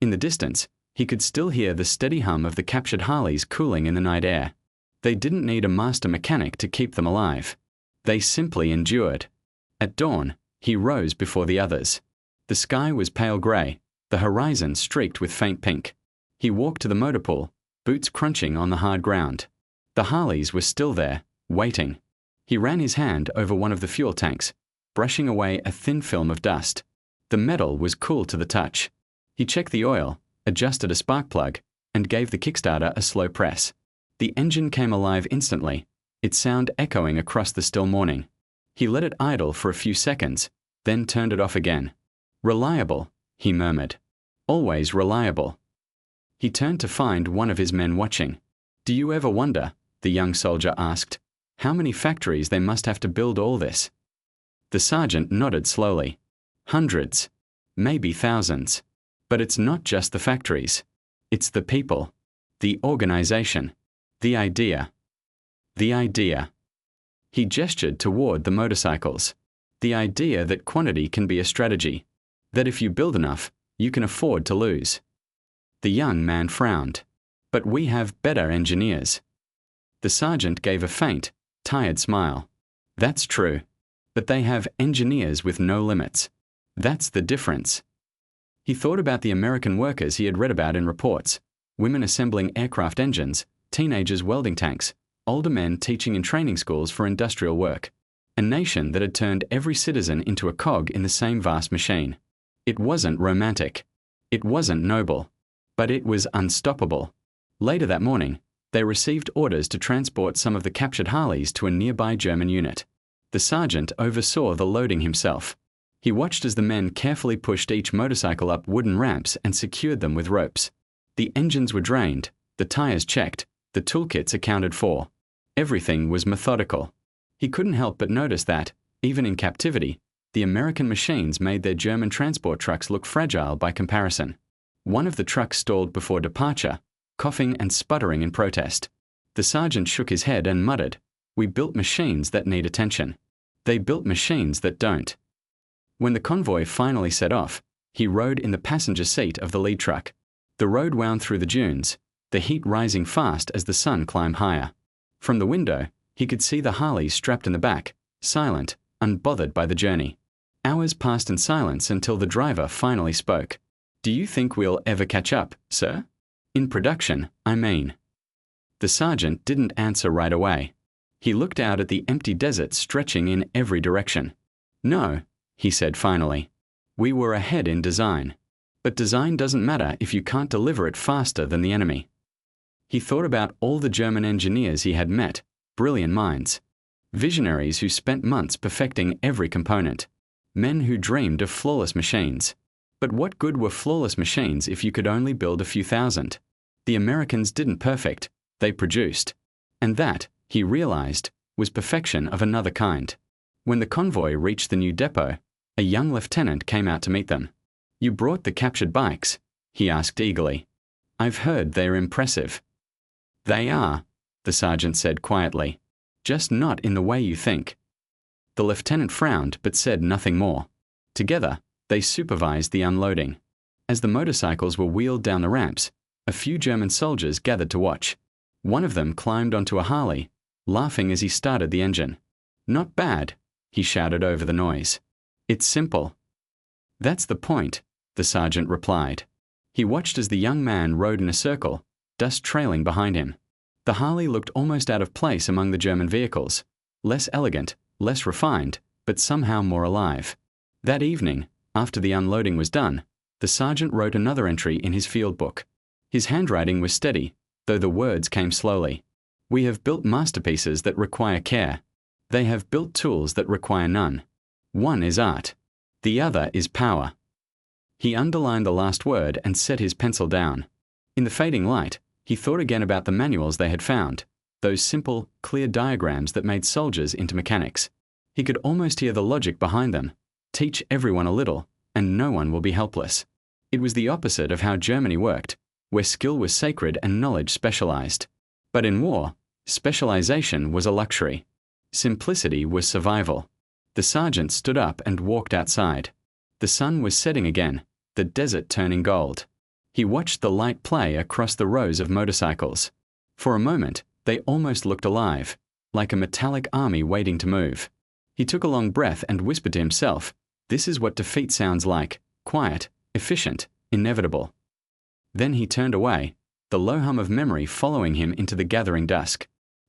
In the distance, he could still hear the steady hum of the captured Harleys cooling in the night air. They didn't need a master mechanic to keep them alive. They simply endured. At dawn, he rose before the others. The sky was pale grey, the horizon streaked with faint pink. He walked to the motor pool, boots crunching on the hard ground. The Harleys were still there, waiting. He ran his hand over one of the fuel tanks, brushing away a thin film of dust. The metal was cool to the touch. He checked the oil, adjusted a spark plug, and gave the kickstarter a slow press. The engine came alive instantly, its sound echoing across the still morning. He let it idle for a few seconds, then turned it off again. "Reliable," he murmured. "Always reliable." He turned to find one of his men watching. "Do you ever wonder," the young soldier asked, "how many factories they must have to build all this?" The sergeant nodded slowly. "Hundreds. Maybe thousands. But it's not just the factories. It's the people. The organization. The idea. The idea." He gestured toward the motorcycles. The idea that quantity can be a strategy. That if you build enough, you can afford to lose. The young man frowned. "But we have better engineers." The sergeant gave a faint, tired smile. "That's true. But they have engineers with no limits. That's the difference." He thought about the American workers he had read about in reports, women assembling aircraft engines, teenagers welding tanks, older men teaching in training schools for industrial work. A nation that had turned every citizen into a cog in the same vast machine. It wasn't romantic. It wasn't noble. But it was unstoppable. Later that morning, they received orders to transport some of the captured Harleys to a nearby German unit. The sergeant oversaw the loading himself. He watched as the men carefully pushed each motorcycle up wooden ramps and secured them with ropes. The engines were drained, the tires checked, the toolkits accounted for. Everything was methodical. He couldn't help but notice that, even in captivity, the American machines made their German transport trucks look fragile by comparison. One of the trucks stalled before departure, coughing and sputtering in protest. The sergeant shook his head and muttered, "We built machines that need attention. They built machines that don't." When the convoy finally set off, he rode in the passenger seat of the lead truck. The road wound through the dunes, the heat rising fast as the sun climbed higher. From the window, he could see the Harleys strapped in the back, silent, unbothered by the journey. Hours passed in silence until the driver finally spoke. "Do you think we'll ever catch up, sir? In production, I mean." The sergeant didn't answer right away. He looked out at the empty desert stretching in every direction. "No," he said finally. "We were ahead in design. But design doesn't matter if you can't deliver it faster than the enemy." He thought about all the German engineers he had met, brilliant minds. Visionaries who spent months perfecting every component. Men who dreamed of flawless machines. But what good were flawless machines if you could only build a few thousand? The Americans didn't perfect, they produced. And that, he realized, was perfection of another kind. When the convoy reached the new depot, a young lieutenant came out to meet them. "You brought the captured bikes?" he asked eagerly. "I've heard they're impressive." "They are," the sergeant said quietly. "Just not in the way you think." The lieutenant frowned but said nothing more. Together, they supervised the unloading. As the motorcycles were wheeled down the ramps, a few German soldiers gathered to watch. One of them climbed onto a Harley, laughing as he started the engine. "Not bad," he shouted over the noise. "It's simple." "That's the point," the sergeant replied. He watched as the young man rode in a circle, dust trailing behind him. The Harley looked almost out of place among the German vehicles, less elegant, less refined, but somehow more alive. That evening, after the unloading was done, the sergeant wrote another entry in his field book. His handwriting was steady, though the words came slowly. "We have built masterpieces that require care. They have built tools that require none. One is art. The other is power." He underlined the last word and set his pencil down. In the fading light, he thought again about the manuals they had found, those simple, clear diagrams that made soldiers into mechanics. He could almost hear the logic behind them. Teach everyone a little, and no one will be helpless. It was the opposite of how Germany worked, where skill was sacred and knowledge specialized. But in war, specialization was a luxury. Simplicity was survival. The sergeant stood up and walked outside. The sun was setting again, the desert turning gold. He watched the light play across the rows of motorcycles. For a moment, they almost looked alive, like a metallic army waiting to move. He took a long breath and whispered to himself, "This is what defeat sounds like: quiet, efficient, inevitable." Then he turned away, the low hum of memory following him into the gathering dusk.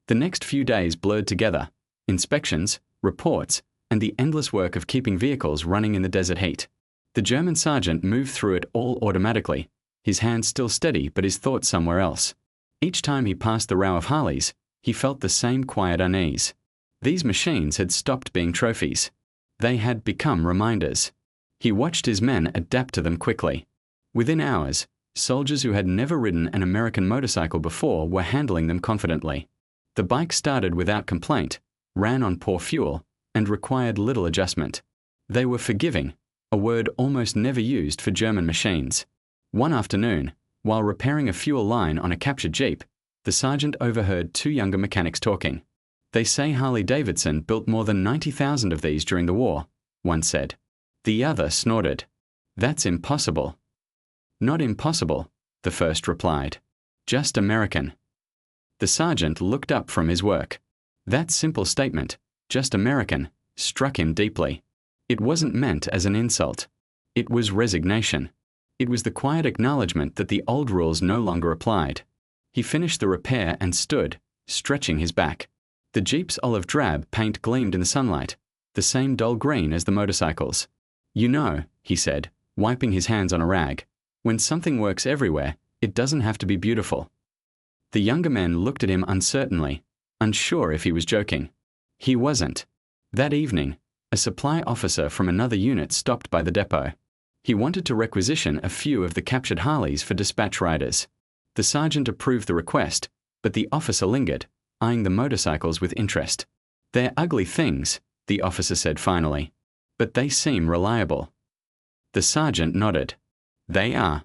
The next few days blurred together: inspections, reports, and the endless work of keeping vehicles running in the desert heat. The German sergeant moved through it all automatically, his hands still steady but his thoughts somewhere else. Each time he passed the row of Harleys, he felt the same quiet unease. These machines had stopped being trophies. They had become reminders. He watched his men adapt to them quickly. Within hours, soldiers who had never ridden an American motorcycle before were handling them confidently. The bike started without complaint, ran on poor fuel, and required little adjustment. They were forgiving, a word almost never used for German machines. One afternoon, while repairing a fuel line on a captured Jeep, the sergeant overheard two younger mechanics talking. "They say Harley Davidson built more than 90,000 of these during the war," one said. The other snorted. "That's impossible." "Not impossible," the first replied. "Just American." The sergeant looked up from his work. That simple statement, "just American," struck him deeply. It wasn't meant as an insult. It was resignation. It was the quiet acknowledgement that the old rules no longer applied. He finished the repair and stood, stretching his back. The Jeep's olive drab paint gleamed in the sunlight, the same dull green as the motorcycles. "You know," he said, wiping his hands on a rag, "when something works everywhere, it doesn't have to be beautiful." The younger men looked at him uncertainly, unsure if he was joking. He wasn't. That evening, a supply officer from another unit stopped by the depot. He wanted to requisition a few of the captured Harleys for dispatch riders. The sergeant approved the request, but the officer lingered, eyeing the motorcycles with interest. "They're ugly things," the officer said finally, "but they seem reliable." The sergeant nodded. "They are.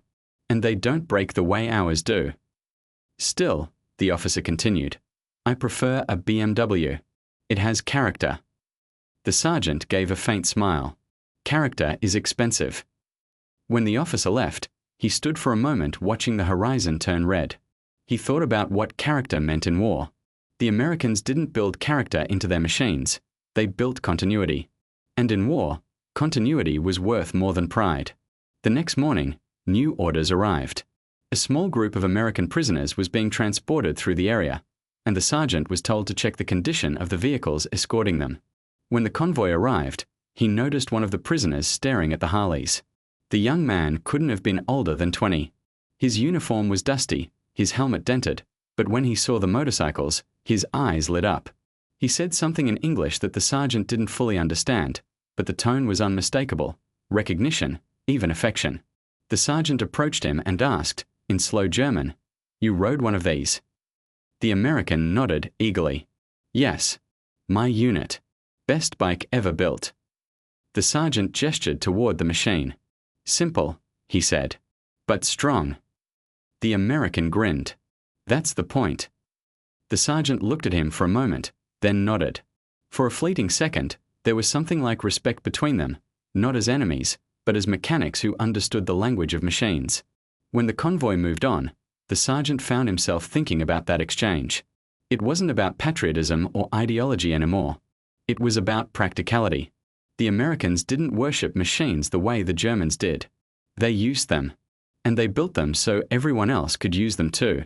And they don't break the way ours do." "Still," the officer continued, "I prefer a BMW. It has character." The sergeant gave a faint smile. "Character is expensive." When the officer left, he stood for a moment watching the horizon turn red. He thought about what character meant in war. The Americans didn't build character into their machines. They built continuity. And in war, continuity was worth more than pride. The next morning, new orders arrived. A small group of American prisoners was being transported through the area, and the sergeant was told to check the condition of the vehicles escorting them. When the convoy arrived, he noticed one of the prisoners staring at the Harleys. The young man couldn't have been older than 20. His uniform was dusty, his helmet dented, but when he saw the motorcycles, his eyes lit up. He said something in English that the sergeant didn't fully understand, but the tone was unmistakable: recognition, even affection. The sergeant approached him and asked, in slow German, "You rode one of these?" The American nodded eagerly. "Yes. My unit. Best bike ever built." The sergeant gestured toward the machine. "Simple," he said, "but strong." The American grinned. "That's the point." The sergeant looked at him for a moment, then nodded. For a fleeting second, there was something like respect between them, not as enemies, but as mechanics who understood the language of machines. When the convoy moved on, the sergeant found himself thinking about that exchange. It wasn't about patriotism or ideology anymore. It was about practicality. The Americans didn't worship machines the way the Germans did. They used them. And they built them so everyone else could use them too.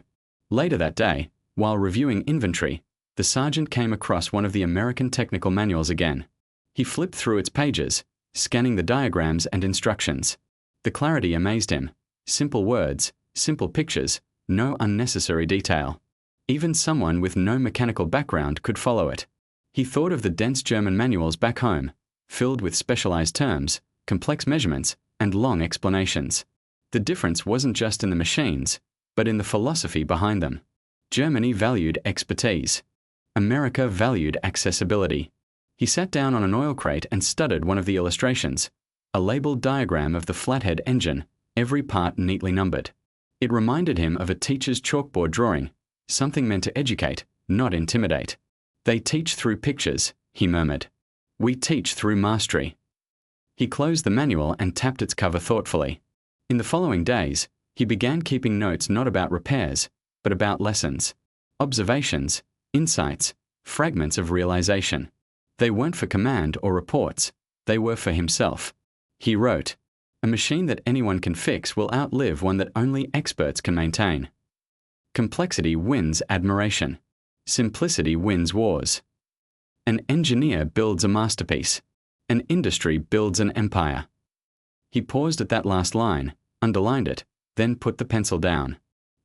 Later that day, while reviewing inventory, the sergeant came across one of the American technical manuals again. He flipped through its pages, scanning the diagrams and instructions. The clarity amazed him. Simple words, simple pictures, no unnecessary detail. Even someone with no mechanical background could follow it. He thought of the dense German manuals back home, filled with specialized terms, complex measurements, and long explanations. The difference wasn't just in the machines, but in the philosophy behind them. Germany valued expertise. America valued accessibility. He sat down on an oil crate and studied one of the illustrations, a labeled diagram of the flathead engine, every part neatly numbered. It reminded him of a teacher's chalkboard drawing, something meant to educate, not intimidate. "They teach through pictures," he murmured. "We teach through mastery." He closed the manual and tapped its cover thoughtfully. In the following days, he began keeping notes not about repairs, but about lessons, observations, insights, fragments of realization. They weren't for command or reports, they were for himself. He wrote, "A machine that anyone can fix will outlive one that only experts can maintain. Complexity wins admiration. Simplicity wins wars. An engineer builds a masterpiece. An industry builds an empire." He paused at that last line, underlined it, then put the pencil down.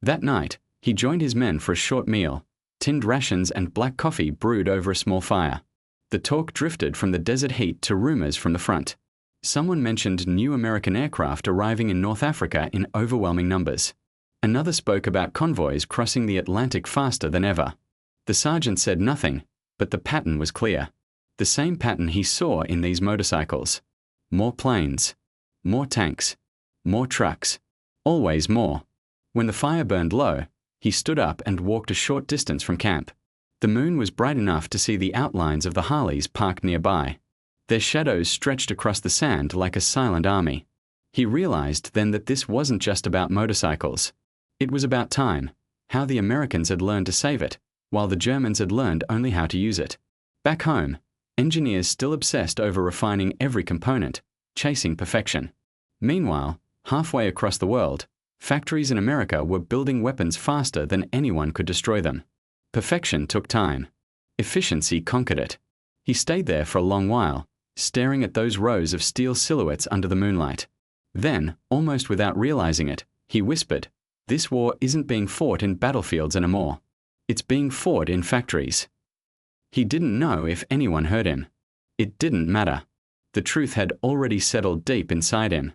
That night, he joined his men for a short meal, tinned rations and black coffee brewed over a small fire. The talk drifted from the desert heat to rumors from the front. Someone mentioned new American aircraft arriving in North Africa in overwhelming numbers. Another spoke about convoys crossing the Atlantic faster than ever. The sergeant said nothing, but the pattern was clear. The same pattern he saw in these motorcycles. More planes, more tanks, more trucks, always more. When the fire burned low, he stood up and walked a short distance from camp. The moon was bright enough to see the outlines of the Harleys parked nearby. Their shadows stretched across the sand like a silent army. He realized then that this wasn't just about motorcycles. It was about time, how the Americans had learned to save it, while the Germans had learned only how to use it. Back home, engineers still obsessed over refining every component, chasing perfection. Meanwhile, halfway across the world, factories in America were building weapons faster than anyone could destroy them. Perfection took time. Efficiency conquered it. He stayed there for a long while, staring at those rows of steel silhouettes under the moonlight. Then, almost without realizing it, he whispered, "This war isn't being fought in battlefields anymore. It's being fought in factories." He didn't know if anyone heard him. It didn't matter. The truth had already settled deep inside him.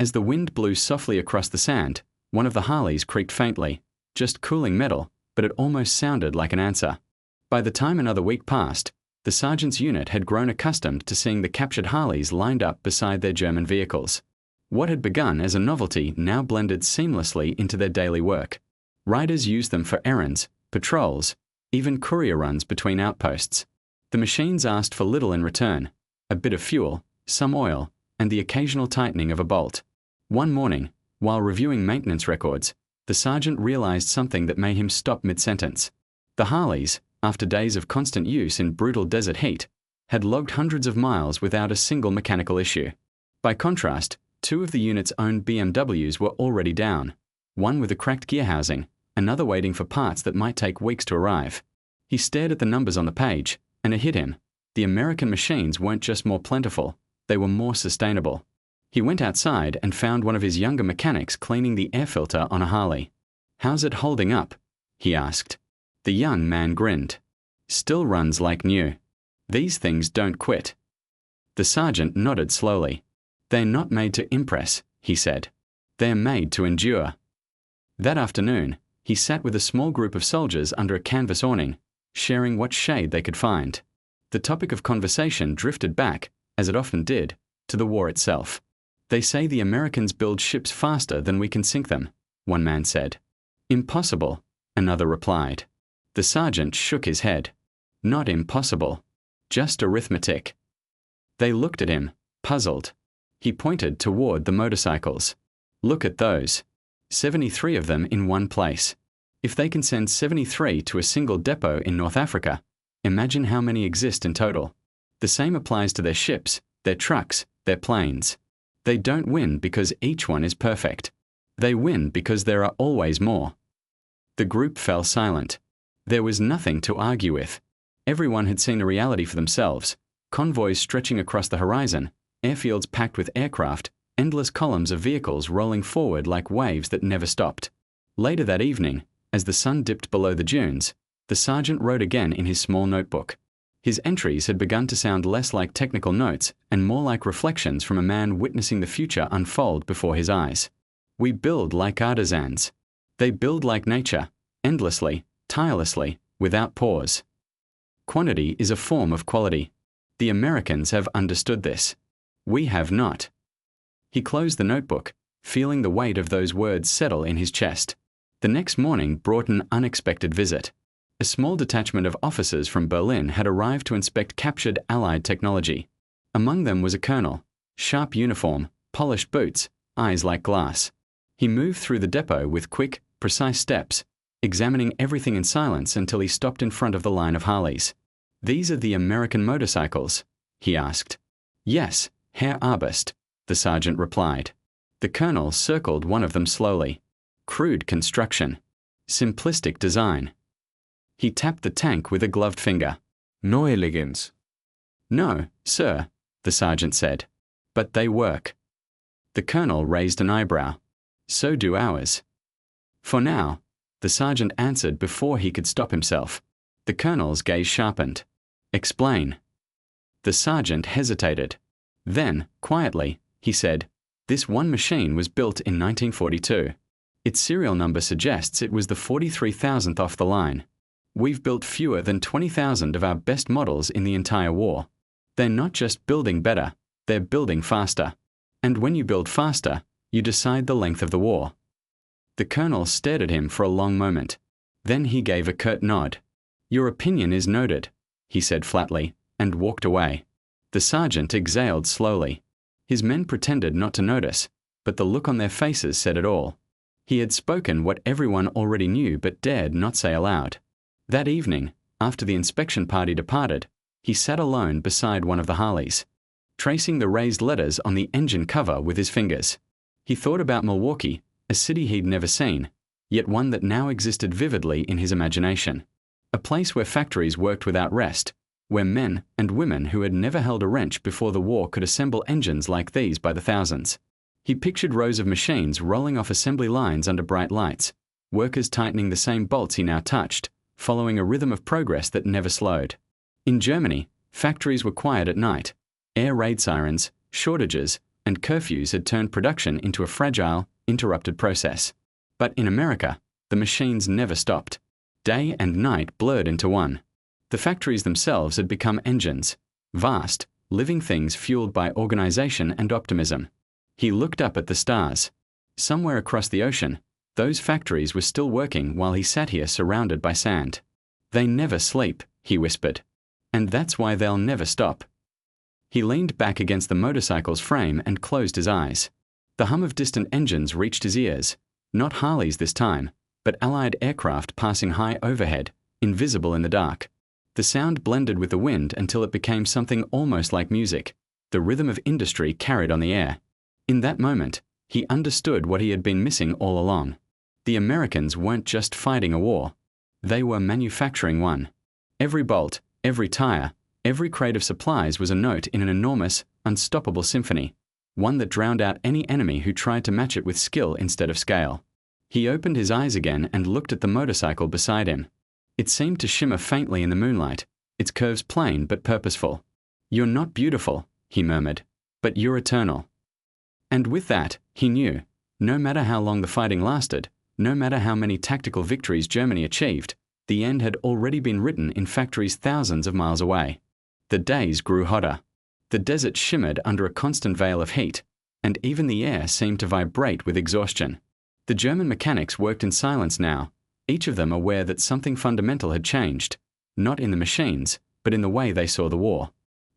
As the wind blew softly across the sand, one of the Harleys creaked faintly, just cooling metal, but it almost sounded like an answer. By the time another week passed, the sergeant's unit had grown accustomed to seeing the captured Harleys lined up beside their German vehicles. What had begun as a novelty now blended seamlessly into their daily work. Riders used them for errands, patrols, even courier runs between outposts. The machines asked for little in return: a bit of fuel, some oil, and the occasional tightening of a bolt. One morning, while reviewing maintenance records, the sergeant realized something that made him stop mid-sentence. The Harleys, after days of constant use in brutal desert heat, had logged hundreds of miles without a single mechanical issue. By contrast, two of the unit's own BMWs were already down, one with a cracked gear housing, another waiting for parts that might take weeks to arrive. He stared at the numbers on the page, and it hit him. The American machines weren't just more plentiful, they were more sustainable. He went outside and found one of his younger mechanics cleaning the air filter on a Harley. "How's it holding up?" he asked. The young man grinned. "Still runs like new. These things don't quit." The sergeant nodded slowly. "They're not made to impress," he said. "They're made to endure." That afternoon, he sat with a small group of soldiers under a canvas awning, sharing what shade they could find. The topic of conversation drifted back, as it often did, to the war itself. "They say the Americans build ships faster than we can sink them," one man said. "Impossible," another replied. The sergeant shook his head. "Not impossible. Just arithmetic." They looked at him, puzzled. He pointed toward the motorcycles. "Look at those. 73 of them in one place. If they can send 73 to a single depot in North Africa, imagine how many exist in total. The same applies to their ships, their trucks, their planes. They don't win because each one is perfect. They win because there are always more." The group fell silent. There was nothing to argue with. Everyone had seen the reality for themselves: convoys stretching across the horizon, airfields packed with aircraft, endless columns of vehicles rolling forward like waves that never stopped. Later that evening, as the sun dipped below the dunes, the sergeant wrote again in his small notebook. His entries had begun to sound less like technical notes and more like reflections from a man witnessing the future unfold before his eyes. "We build like artisans. They build like nature, endlessly, tirelessly, without pause. Quantity is a form of quality. The Americans have understood this. We have not. He closed the notebook, feeling the weight of those words settle in his chest. The next morning brought an unexpected visit. A small detachment of officers from Berlin had arrived to inspect captured Allied technology. Among them was a colonel, sharp uniform, polished boots, eyes like glass. He moved through the depot with quick, precise steps, examining everything in silence until he stopped in front of the line of Harleys. "These are the American motorcycles?" he asked. "Yes, Herr Arbust," the sergeant replied. The colonel circled one of them slowly. Crude construction. Simplistic design. He tapped the tank with a gloved finger. No elegance. "No, sir," the sergeant said. "But they work." The colonel raised an eyebrow. "So do ours." "For now," the sergeant answered before he could stop himself. The colonel's gaze sharpened. "Explain." The sergeant hesitated. Then, quietly, he said, "This one machine was built in 1942. Its serial number suggests it was the 43,000th off the line. We've built fewer than 20,000 of our best models in the entire war. They're not just building better, they're building faster. And when you build faster, you decide the length of the war." The colonel stared at him for a long moment. Then he gave a curt nod. "Your opinion is noted," he said flatly, and walked away. The sergeant exhaled slowly. His men pretended not to notice, but the look on their faces said it all. He had spoken what everyone already knew but dared not say aloud. That evening, after the inspection party departed, he sat alone beside one of the Harleys, tracing the raised letters on the engine cover with his fingers. He thought about Milwaukee, a city he'd never seen, yet one that now existed vividly in his imagination. A place where factories worked without rest, where men and women who had never held a wrench before the war could assemble engines like these by the thousands. He pictured rows of machines rolling off assembly lines under bright lights, workers tightening the same bolts he now touched, following a rhythm of progress that never slowed. In Germany, factories were quiet at night. Air raid sirens, shortages, and curfews had turned production into a fragile, interrupted process. But in America, the machines never stopped. Day and night blurred into one. The factories themselves had become engines, vast, living things fueled by organization and optimism. He looked up at the stars. Somewhere across the ocean, those factories were still working while he sat here surrounded by sand. "They never sleep," he whispered. "And that's why they'll never stop." He leaned back against the motorcycle's frame and closed his eyes. The hum of distant engines reached his ears, not Harleys this time, but Allied aircraft passing high overhead, invisible in the dark. The sound blended with the wind until it became something almost like music, the rhythm of industry carried on the air. In that moment, he understood what he had been missing all along. The Americans weren't just fighting a war. They were manufacturing one. Every bolt, every tire, every crate of supplies was a note in an enormous, unstoppable symphony, one that drowned out any enemy who tried to match it with skill instead of scale. He opened his eyes again and looked at the motorcycle beside him. It seemed to shimmer faintly in the moonlight, its curves plain but purposeful. "You're not beautiful," he murmured, "but you're eternal." And with that, he knew, no matter how long the fighting lasted, no matter how many tactical victories Germany achieved, the end had already been written in factories thousands of miles away. The days grew hotter. The desert shimmered under a constant veil of heat, and even the air seemed to vibrate with exhaustion. The German mechanics worked in silence now, each of them aware that something fundamental had changed, not in the machines, but in the way they saw the war.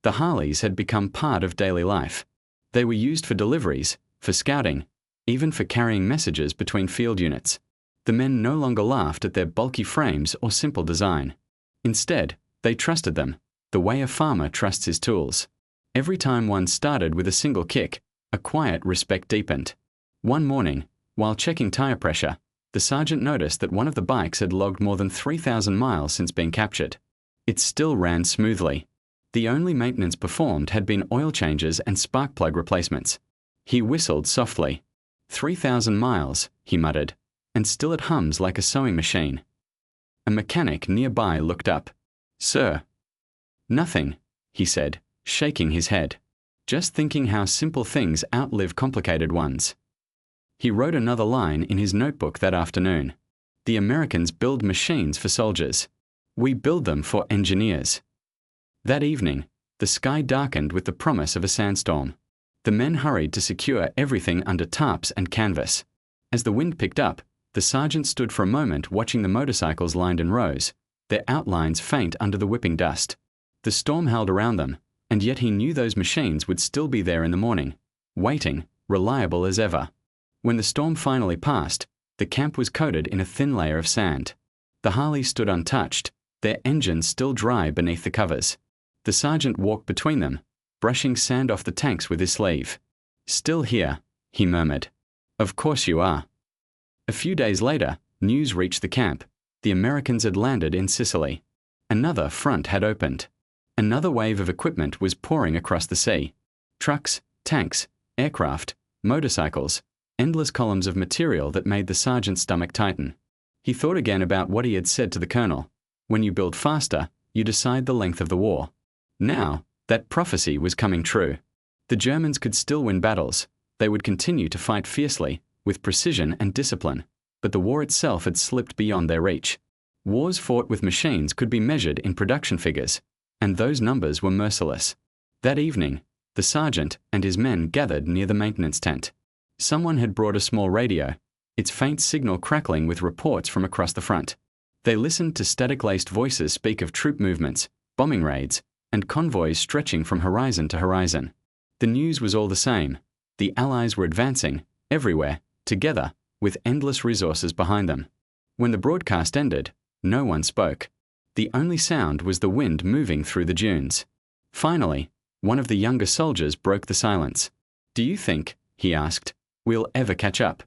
The Harleys had become part of daily life. They were used for deliveries, for scouting, even for carrying messages between field units. The men no longer laughed at their bulky frames or simple design. Instead, they trusted them, the way a farmer trusts his tools. Every time one started with a single kick, a quiet respect deepened. One morning, while checking tire pressure, the sergeant noticed that one of the bikes had logged more than 3,000 miles since being captured. It still ran smoothly. The only maintenance performed had been oil changes and spark plug replacements. He whistled softly. 3,000 miles, he muttered, and still it hums like a sewing machine. A mechanic nearby looked up. "Sir." "Nothing," he said, shaking his head. "Just thinking how simple things outlive complicated ones." He wrote another line in his notebook that afternoon. "The Americans build machines for soldiers. We build them for engineers." That evening, The sky darkened with the promise of a sandstorm. The men hurried to secure everything under tarps and canvas. As the wind picked up, the sergeant stood for a moment watching the motorcycles lined in rows, their outlines faint under the whipping dust. The storm held around them, and yet he knew those machines would still be there in the morning, waiting, reliable as ever. When the storm finally passed, the camp was coated in a thin layer of sand. The Harleys stood untouched, their engines still dry beneath the covers. The sergeant walked between them, brushing sand off the tanks with his sleeve. "Still here," he murmured. "Of course you are." A few days later, news reached the camp. The Americans had landed in Sicily. Another front had opened. Another wave of equipment was pouring across the sea. Trucks, tanks, aircraft, motorcycles, endless columns of material that made the sergeant's stomach tighten. He thought again about what he had said to the colonel. When you build faster, you decide the length of the war. Now, that prophecy was coming true. The Germans could still win battles. They would continue to fight fiercely, with precision and discipline, but the war itself had slipped beyond their reach. Wars fought with machines could be measured in production figures, and those numbers were merciless. That evening, the sergeant and his men gathered near the maintenance tent. Someone had brought a small radio, its faint signal crackling with reports from across the front. They listened to static-laced voices speak of troop movements, bombing raids, and convoys stretching from horizon to horizon. The news was all the same. The Allies were advancing, everywhere, together, with endless resources behind them. When the broadcast ended, no one spoke. The only sound was the wind moving through the dunes. Finally, one of the younger soldiers broke the silence. "Do you think," he asked, "we'll ever catch up?"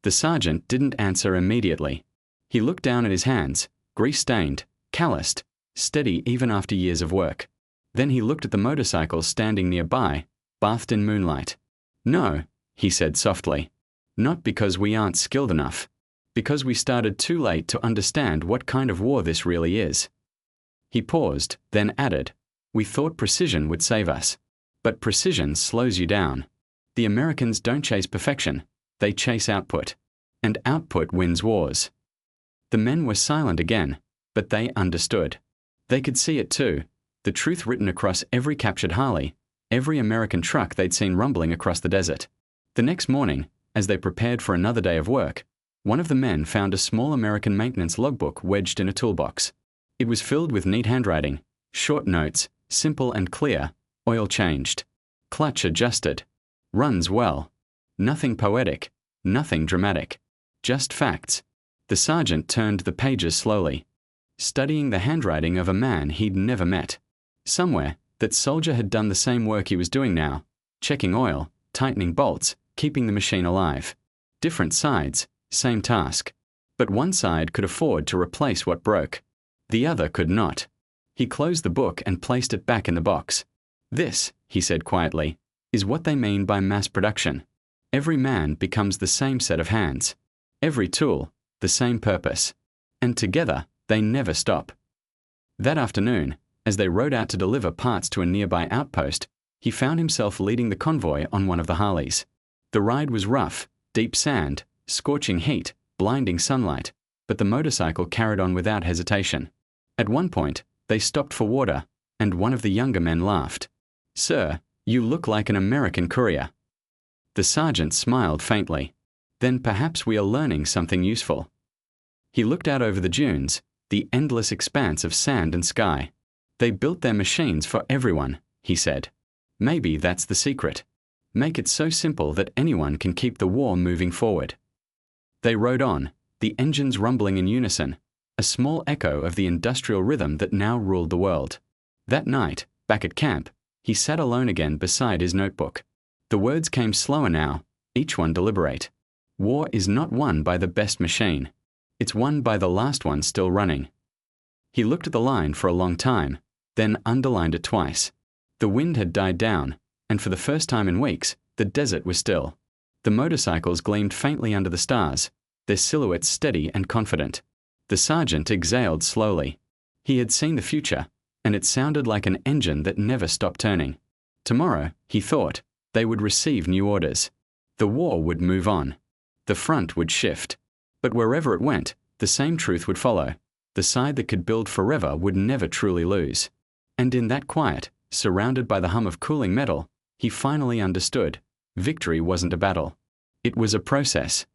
The sergeant didn't answer immediately. He looked down at his hands, grease-stained, calloused, steady even after years of work. Then he looked at the motorcycles standing nearby, bathed in moonlight. "No," he said softly. "Not because we aren't skilled enough. Because we started too late to understand what kind of war this really is." He paused, then added, "We thought precision would save us. But precision slows you down. The Americans don't chase perfection, they chase output. And output wins wars." The men were silent again, but they understood. They could see it too, the truth written across every captured Harley, every American truck they'd seen rumbling across the desert. The next morning, as they prepared for another day of work, one of the men found a small American maintenance logbook wedged in a toolbox. It was filled with neat handwriting, short notes, simple and clear, oil changed, clutch adjusted, runs well. Nothing poetic, nothing dramatic, just facts. The sergeant turned the pages slowly, studying the handwriting of a man he'd never met. Somewhere, that soldier had done the same work he was doing now, checking oil, tightening bolts, keeping the machine alive. Different sides, same task. But one side could afford to replace what broke. The other could not. He closed the book and placed it back in the box. "This," he said quietly, "is what they mean by mass production. Every man becomes the same set of hands. Every tool, the same purpose. And together, they never stop." That afternoon, as they rode out to deliver parts to a nearby outpost, he found himself leading the convoy on one of the Harleys. The ride was rough, deep sand, scorching heat, blinding sunlight, but the motorcycle carried on without hesitation. At one point, they stopped for water, and one of the younger men laughed. "Sir, you look like an American courier." The sergeant smiled faintly. "Then perhaps we are learning something useful." He looked out over the dunes, the endless expanse of sand and sky. "They built their machines for everyone," he said. "Maybe that's the secret. Make it so simple that anyone can keep the war moving forward." They rode on, the engines rumbling in unison, a small echo of the industrial rhythm that now ruled the world. That night, back at camp, he sat alone again beside his notebook. The words came slower now, each one deliberate. War is not won by the best machine. It's won by the last one still running. He looked at the line for a long time, then underlined it twice. The wind had died down, and for the first time in weeks, the desert was still. The motorcycles gleamed faintly under the stars, their silhouettes steady and confident. The sergeant exhaled slowly. He had seen the future, and it sounded like an engine that never stopped turning. Tomorrow, he thought, they would receive new orders. The war would move on. The front would shift. But wherever it went, the same truth would follow. The side that could build forever would never truly lose. And in that quiet, Surrounded by the hum of cooling metal, he finally understood. Victory wasn't a battle. It was a process.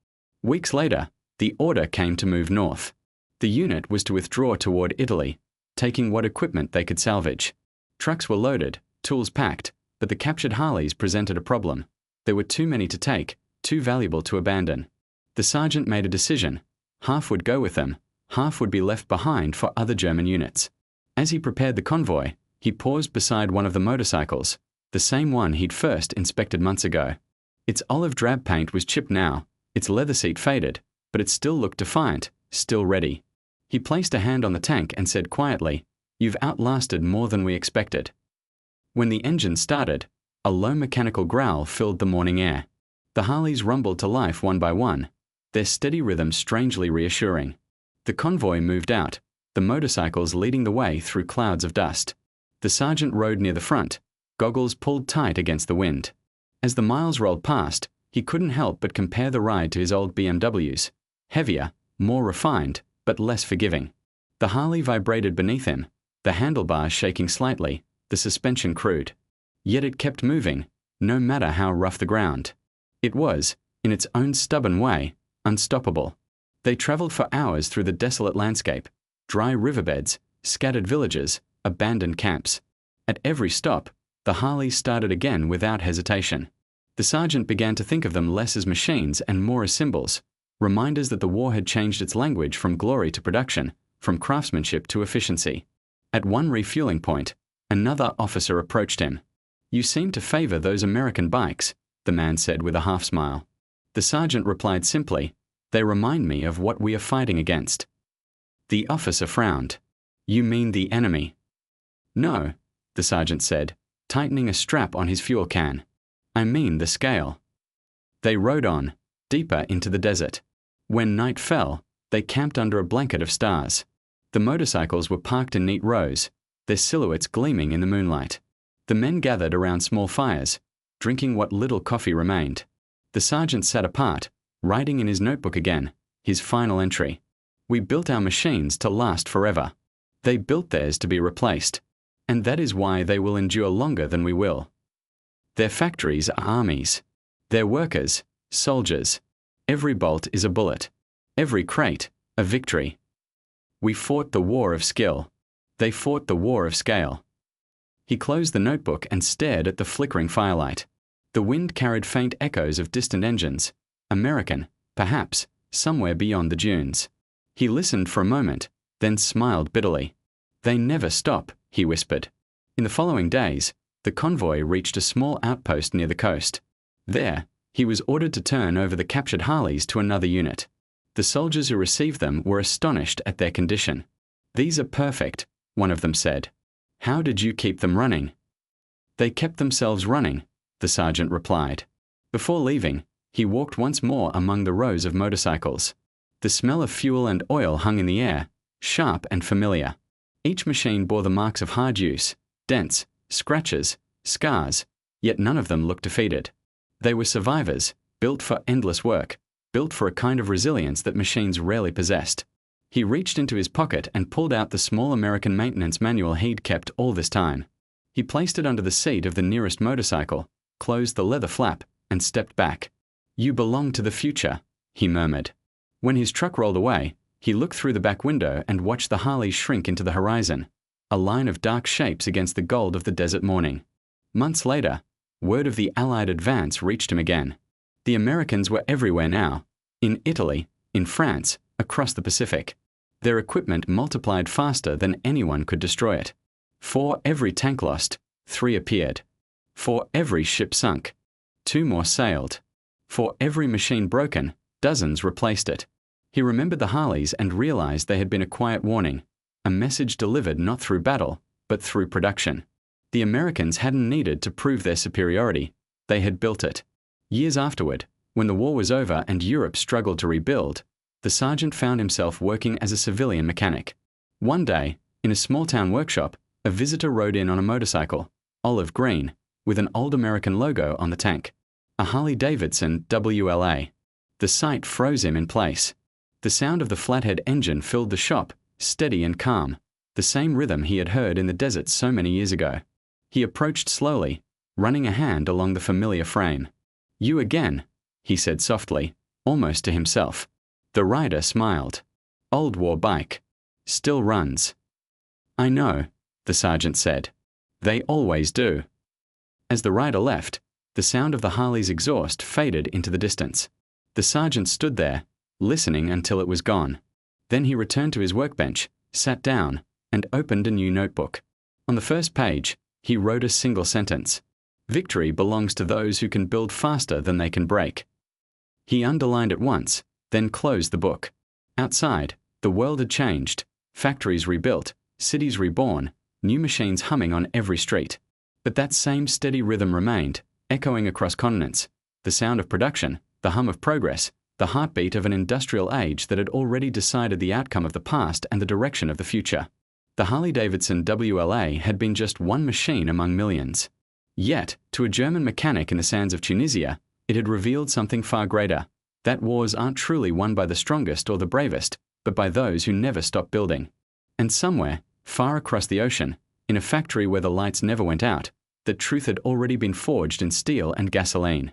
Weeks later, the order came to move north. The unit was to withdraw toward Italy, taking what equipment they could salvage. Trucks were loaded, tools packed, but the captured Harleys presented a problem. There were too many to take, too valuable to abandon. The sergeant made a decision. Half would go with them, half would be left behind for other German units. As he prepared the convoy, he paused beside one of the motorcycles, the same one he'd first inspected months ago. Its olive drab paint was chipped now, its leather seat faded, but it still looked defiant, still ready. He placed a hand on the tank and said quietly, "You've outlasted more than we expected." When the engine started, a low mechanical growl filled the morning air. The Harleys rumbled to life one by one, their steady rhythm strangely reassuring. The convoy moved out, the motorcycles leading the way through clouds of dust. The sergeant rode near the front, goggles pulled tight against the wind. As the miles rolled past, he couldn't help but compare the ride to his old BMWs. Heavier, more refined, but less forgiving. The Harley vibrated beneath him, the handlebars shaking slightly, the suspension crude. Yet it kept moving, no matter how rough the ground. It was, in its own stubborn way, unstoppable. They traveled for hours through the desolate landscape, dry riverbeds, scattered villages, abandoned camps. At every stop, the Harleys started again without hesitation. The sergeant began to think of them less as machines and more as symbols, reminders that the war had changed its language from glory to production, from craftsmanship to efficiency. At one refueling point, another officer approached him. "You seem to favor those American bikes," the man said with a half-smile. The sergeant replied simply, "They remind me of what we are fighting against." The officer frowned. "You mean the enemy?" "No," the sergeant said, tightening a strap on his fuel can. "I mean the scale." They rode on, deeper into the desert. When night fell, they camped under a blanket of stars. The motorcycles were parked in neat rows, their silhouettes gleaming in the moonlight. The men gathered around small fires, drinking what little coffee remained. The sergeant sat apart, writing in his notebook again, his final entry. "We built our machines to last forever. They built theirs to be replaced. And that is why they will endure longer than we will. Their factories are armies. Their workers, soldiers. Every bolt is a bullet. Every crate, a victory. We fought the war of skill. They fought the war of scale." He closed the notebook and stared at the flickering firelight. The wind carried faint echoes of distant engines, American, perhaps, somewhere beyond the dunes. He listened for a moment, then smiled bitterly. "They never stop," he whispered. In the following days, the convoy reached a small outpost near the coast. There, he was ordered to turn over the captured Harleys to another unit. The soldiers who received them were astonished at their condition. "These are perfect," one of them said. "How did you keep them running?" "They kept themselves running," the sergeant replied. Before leaving, he walked once more among the rows of motorcycles. The smell of fuel and oil hung in the air, sharp and familiar. Each machine bore the marks of hard use, dents, scratches, scars, yet none of them looked defeated. They were survivors, built for endless work, built for a kind of resilience that machines rarely possessed. He reached into his pocket and pulled out the small American maintenance manual he'd kept all this time. He placed it under the seat of the nearest motorcycle, closed the leather flap, and stepped back. "You belong to the future," he murmured. When his truck rolled away, he looked through the back window and watched the Harleys shrink into the horizon, a line of dark shapes against the gold of the desert morning. Months later, word of the Allied advance reached him again. The Americans were everywhere now, in Italy, in France, across the Pacific. Their equipment multiplied faster than anyone could destroy it. For every tank lost, 3 appeared. For every ship sunk, 2 more sailed. For every machine broken, dozens replaced it. He remembered the Harleys and realized they had been a quiet warning, a message delivered not through battle, but through production. The Americans hadn't needed to prove their superiority. They had built it. Years afterward, when the war was over and Europe struggled to rebuild, the sergeant found himself working as a civilian mechanic. One day, in a small-town workshop, a visitor rode in on a motorcycle, olive green, with an old American logo on the tank. A Harley Davidson WLA. The sight froze him in place. The sound of the flathead engine filled the shop, steady and calm, the same rhythm he had heard in the desert so many years ago. He approached slowly, running a hand along the familiar frame. "You again," he said softly, almost to himself. The rider smiled. "Old war bike. Still runs." "I know," the sergeant said. "They always do." As the rider left, the sound of the Harley's exhaust faded into the distance. The sergeant stood there, listening until it was gone. Then he returned to his workbench, sat down, and opened a new notebook. On the first page, he wrote a single sentence: "Victory belongs to those who can build faster than they can break." He underlined it once, then closed the book. Outside, the world had changed, factories rebuilt, cities reborn, new machines humming on every street. But that same steady rhythm remained, echoing across continents, the sound of production, the hum of progress, the heartbeat of an industrial age that had already decided the outcome of the past and the direction of the future. The Harley Davidson WLA had been just one machine among millions. Yet, to a German mechanic in the sands of Tunisia, it had revealed something far greater: that wars aren't truly won by the strongest or the bravest, but by those who never stop building. And somewhere, far across the ocean, in a factory where the lights never went out, the truth had already been forged in steel and gasoline.